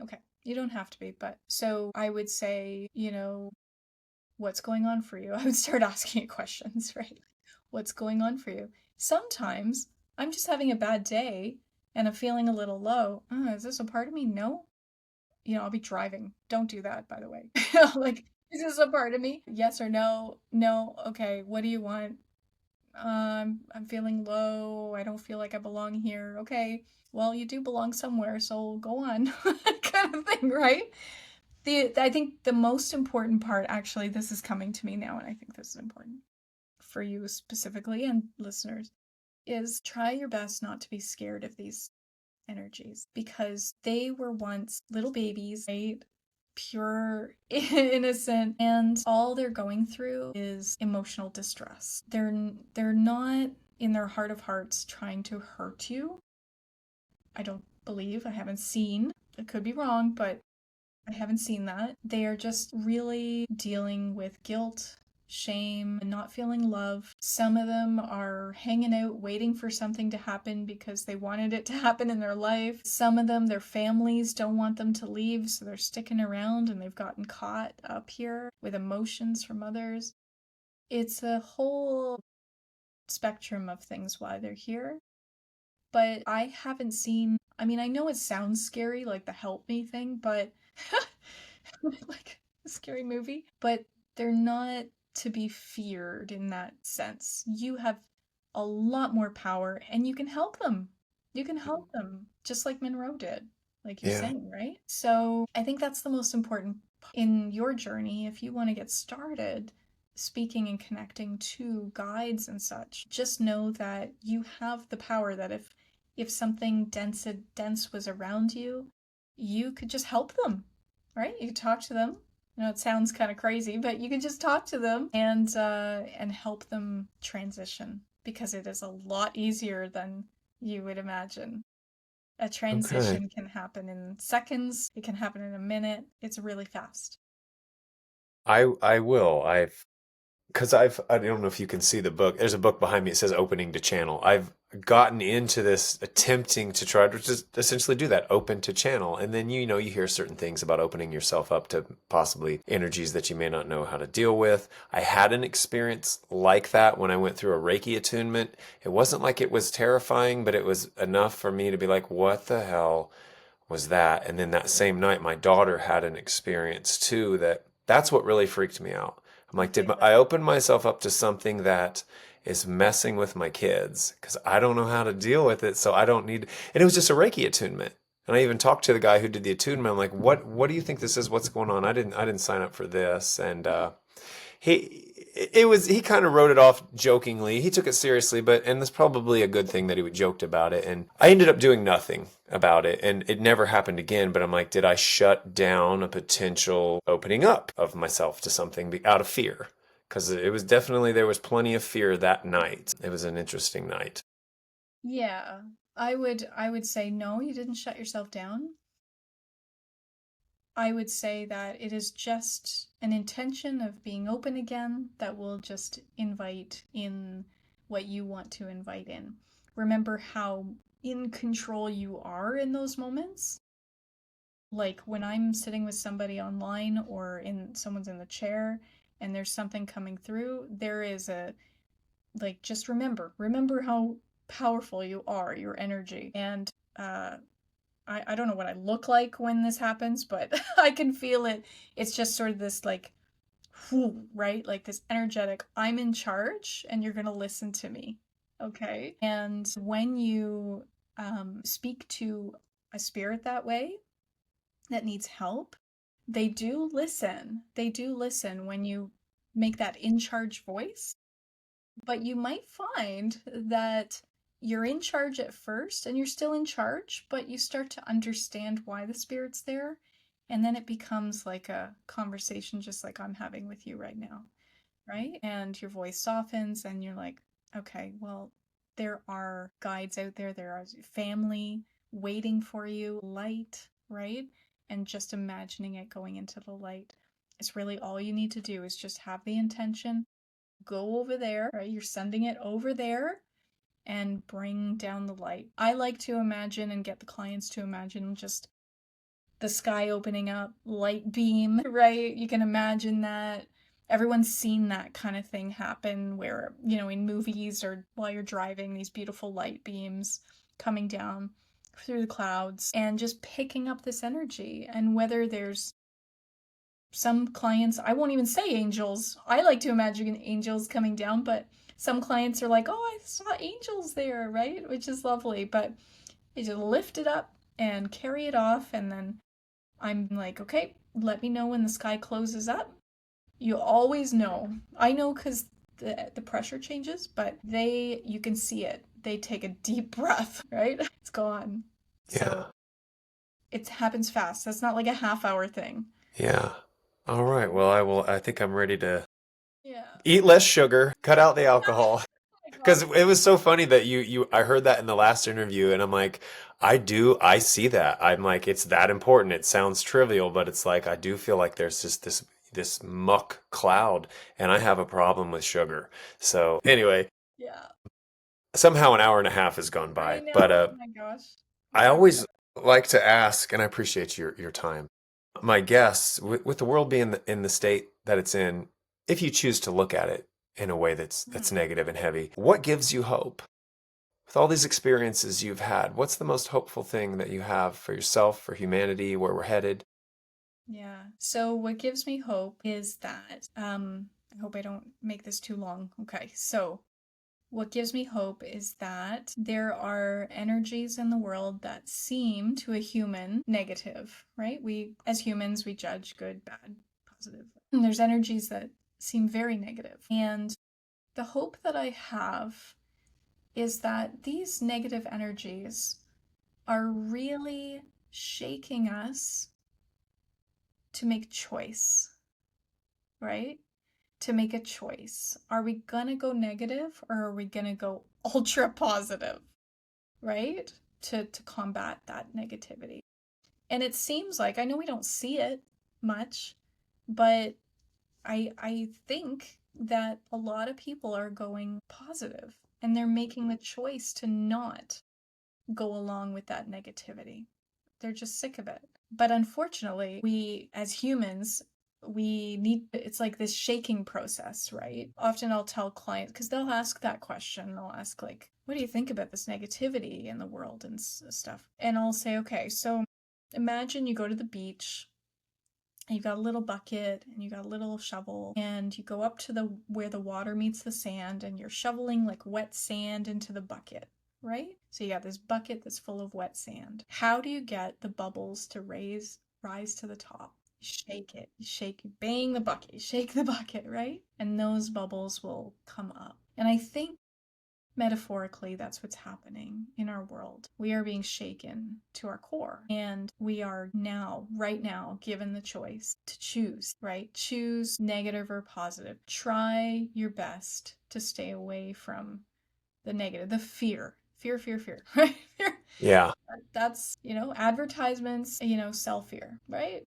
Okay. You don't have to be, but so I would say, what's going on for you? I would start asking you questions, right? What's going on for you? Sometimes I'm just having a bad day and I'm feeling a little low. Is this a part of me? No. I'll be driving. Don't do that, by the way. Like, is this a part of me? Yes or no? No. Okay. What do you want? I'm feeling low. I don't feel like I belong here. Okay. Well, you do belong somewhere, so go on. Kind of thing, right? I think the most important part, actually, this is coming to me now, and I think this is important for you specifically and listeners, is try your best not to be scared of these energies because they were once little babies, right? Pure, innocent, and all they're going through is emotional distress. They're not in their heart of hearts trying to hurt you. I don't believe. I haven't seen. I could be wrong, but I haven't seen that. They are just really dealing with guilt shame, and not feeling love. Some of them are hanging out waiting for something to happen because they wanted it to happen in their life. Some of them, their families don't want them to leave, so they're sticking around and they've gotten caught up here with emotions from others. It's a whole spectrum of things why they're here. But I haven't seen, I mean, I know it sounds scary, like the help me thing, but like a scary movie, but they're not to be feared in that sense. You have a lot more power and you can help them. You can help them just like Monroe did, like you're Yeah. saying, right? So I think that's the most important in your journey. If you want to get started speaking and connecting to guides and such, just know that you have the power that if something dense was around you, you could just help them, right? You could talk to them. I know it sounds kind of crazy, but you could just talk to them and help them transition because it is a lot easier than you would imagine. A Okay. transition can happen in seconds. It can happen in a minute. It's really fast. I will. Because I don't know if you can see the book. There's a book behind me. It says opening to channel. I've gotten into this attempting to try to just essentially do that, open to channel. And then, you hear certain things about opening yourself up to possibly energies that you may not know how to deal with. I had an experience like that when I went through a Reiki attunement. It wasn't like it was terrifying, but it was enough for me to be like, what the hell was that? And then that same night, my daughter had an experience too that's what really freaked me out. I'm like, Okay, I right. open myself up to something that is messing with my kids because I don't know how to deal with it. So I don't need, and it was just a Reiki attunement. And I even talked to the guy who did the attunement. I'm like, what do you think this is? What's going on? I didn't sign up for this. And, he kind of wrote it off jokingly. He took it seriously, and that's probably a good thing that he joked about it. And I ended up doing nothing about it, and it never happened again. But I'm like, did I shut down a potential opening up of myself to something out of fear? Because it was definitely, there was plenty of fear that night. It was an interesting night. Yeah. I would say no, you didn't shut yourself down. I would say that it is just an intention of being open again that will just invite in what you want to invite in. Remember how in control you are in those moments. Like when I'm sitting with somebody online or in someone's in the chair and there's something coming through, there is a like just remember how powerful you are, your energy. And uh I don't know what I look like when this happens, but I can feel it. It's just sort of this like, whew, right? Like this energetic, I'm in charge and you're going to listen to me. Okay. And when you speak to a spirit that way that needs help, they do listen. They do listen when you make that in charge voice. But you might find that you're in charge at first and you're still in charge, but you start to understand why the spirit's there. And then it becomes like a conversation, just like I'm having with you right now, right? And your voice softens and you're like, okay, well, there are guides out there, there are family waiting for you, light, right? And just imagining it going into the light. It's really all you need to do is just have the intention, go over there, right? You're sending it over there and bring down the light. I like to imagine and get the clients to imagine just the sky opening up, light beam, right? You can imagine that. Everyone's seen that kind of thing happen where, in movies or while you're driving, these beautiful light beams coming down through the clouds and just picking up this energy. And whether there's some clients, I won't even say angels. I like to imagine angels coming down, but some clients are like, oh, I saw angels there, right? Which is lovely. But you just lift it up and carry it off. And then I'm like, okay, let me know when the sky closes up. You always know. I know because the pressure changes, but you can see it. They take a deep breath, right? It's gone. So Yeah. it happens fast. That's not like a half-hour thing. Yeah. All right. Well, I think I'm ready to Yeah. eat less sugar, cut out the alcohol. Oh my Because God. it was so funny that I heard that in the last interview, and I'm like, I see that. I'm like, it's that important. It sounds trivial, but it's like, I do feel like there's just this muck cloud, and I have a problem with sugar. So anyway, Yeah. somehow an hour and a half has gone I by, know. but Oh my gosh. I Sorry. always like to ask, and I appreciate your time. My guests, with the world being in the state that it's in, if you choose to look at it in a way that's Mhm. negative and heavy, what gives you hope? With all these experiences you've had, what's the most hopeful thing that you have for yourself, for humanity, where we're headed? Yeah. So what gives me hope is that I hope I don't make this too long. Okay. So what gives me hope is that there are energies in the world that seem to a human negative, right? We as humans we judge good, bad, positive. And there's energies that seem very negative. And the hope that I have is that these negative energies are really shaking us to make choice, right? To make a choice. Are we gonna go negative or are we gonna go ultra positive, right? To combat that negativity. And it seems like I know we don't see it much, but I think that a lot of people are going positive and they're making the choice to not go along with that negativity. They're just sick of it. But unfortunately, we as humans, we need it's like this shaking process, right? Often I'll tell clients because they'll ask that question. They'll ask like, "What do you think about this negativity in the world and stuff?" And I'll say, "Okay, so imagine you go to the beach and you got a little bucket and you got a little shovel and you go up to the where the water meets the sand and you're shoveling like wet sand into the bucket, right? So you got this bucket that's full of wet sand. How do you get the bubbles to rise to the top? You shake it, you shake, you bang the bucket, you shake the bucket, right? And those bubbles will come up. And I think metaphorically, that's what's happening in our world. We are being shaken to our core, and we are now, right now, given the choice to choose, right? Choose negative or positive. Try your best to stay away from the negative, the fear. Fear, fear, fear, right? Fear. Yeah. That's, advertisements, sell fear, right?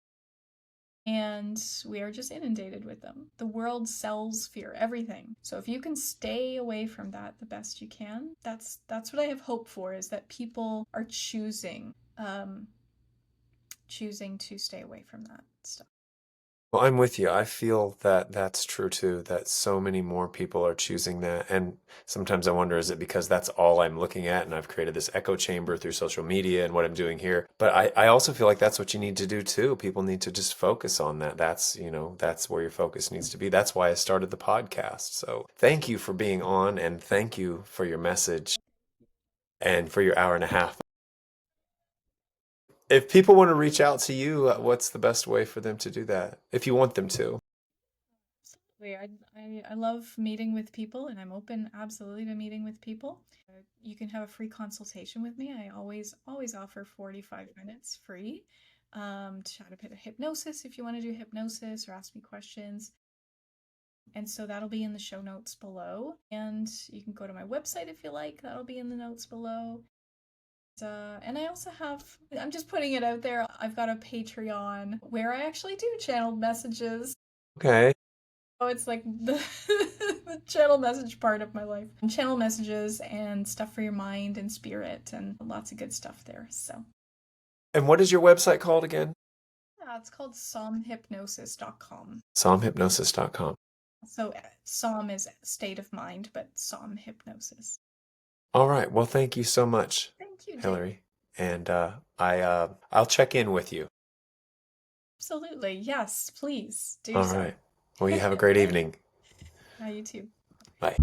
And we are just inundated with them. The world sells fear, everything. So if you can stay away from that the best you can, that's what I have hope for, is that people are choosing to stay away from that stuff. Well, I'm with you. I feel that that's true too, that so many more people are choosing that. And sometimes I wonder, is it because that's all I'm looking at and I've created this echo chamber through social media and what I'm doing here? But I also feel like that's what you need to do too. People need to just focus on that. That's where your focus needs to be. That's why I started the podcast. So thank you for being on and thank you for your message and for your hour and a half. If people want to reach out to you, what's the best way for them to do that? If you want them to. Absolutely. I love meeting with people and I'm open absolutely to meeting with people. You can have a free consultation with me. I always offer 45 minutes free to chat a bit of hypnosis if you want to do hypnosis or ask me questions. And so that'll be in the show notes below. And you can go to my website if you like. That'll be in the notes below. And I also I'm just putting it out there, I've got a Patreon where I actually do channeled messages. Okay. Oh, it's like the channel message part of my life. Channel messages and stuff for your mind and spirit and lots of good stuff there. So, And what is your website called again? yeah, it's called somhypnosis.com. Somhypnosis.com. So, Som is state of mind, but Som Hypnosis. All right. Well, thank you so much, Thank you, Jake. Hilary. And I'll check in with you. Absolutely. Yes, please do All so. right. Well, you have a great evening. Yeah, you too. Bye.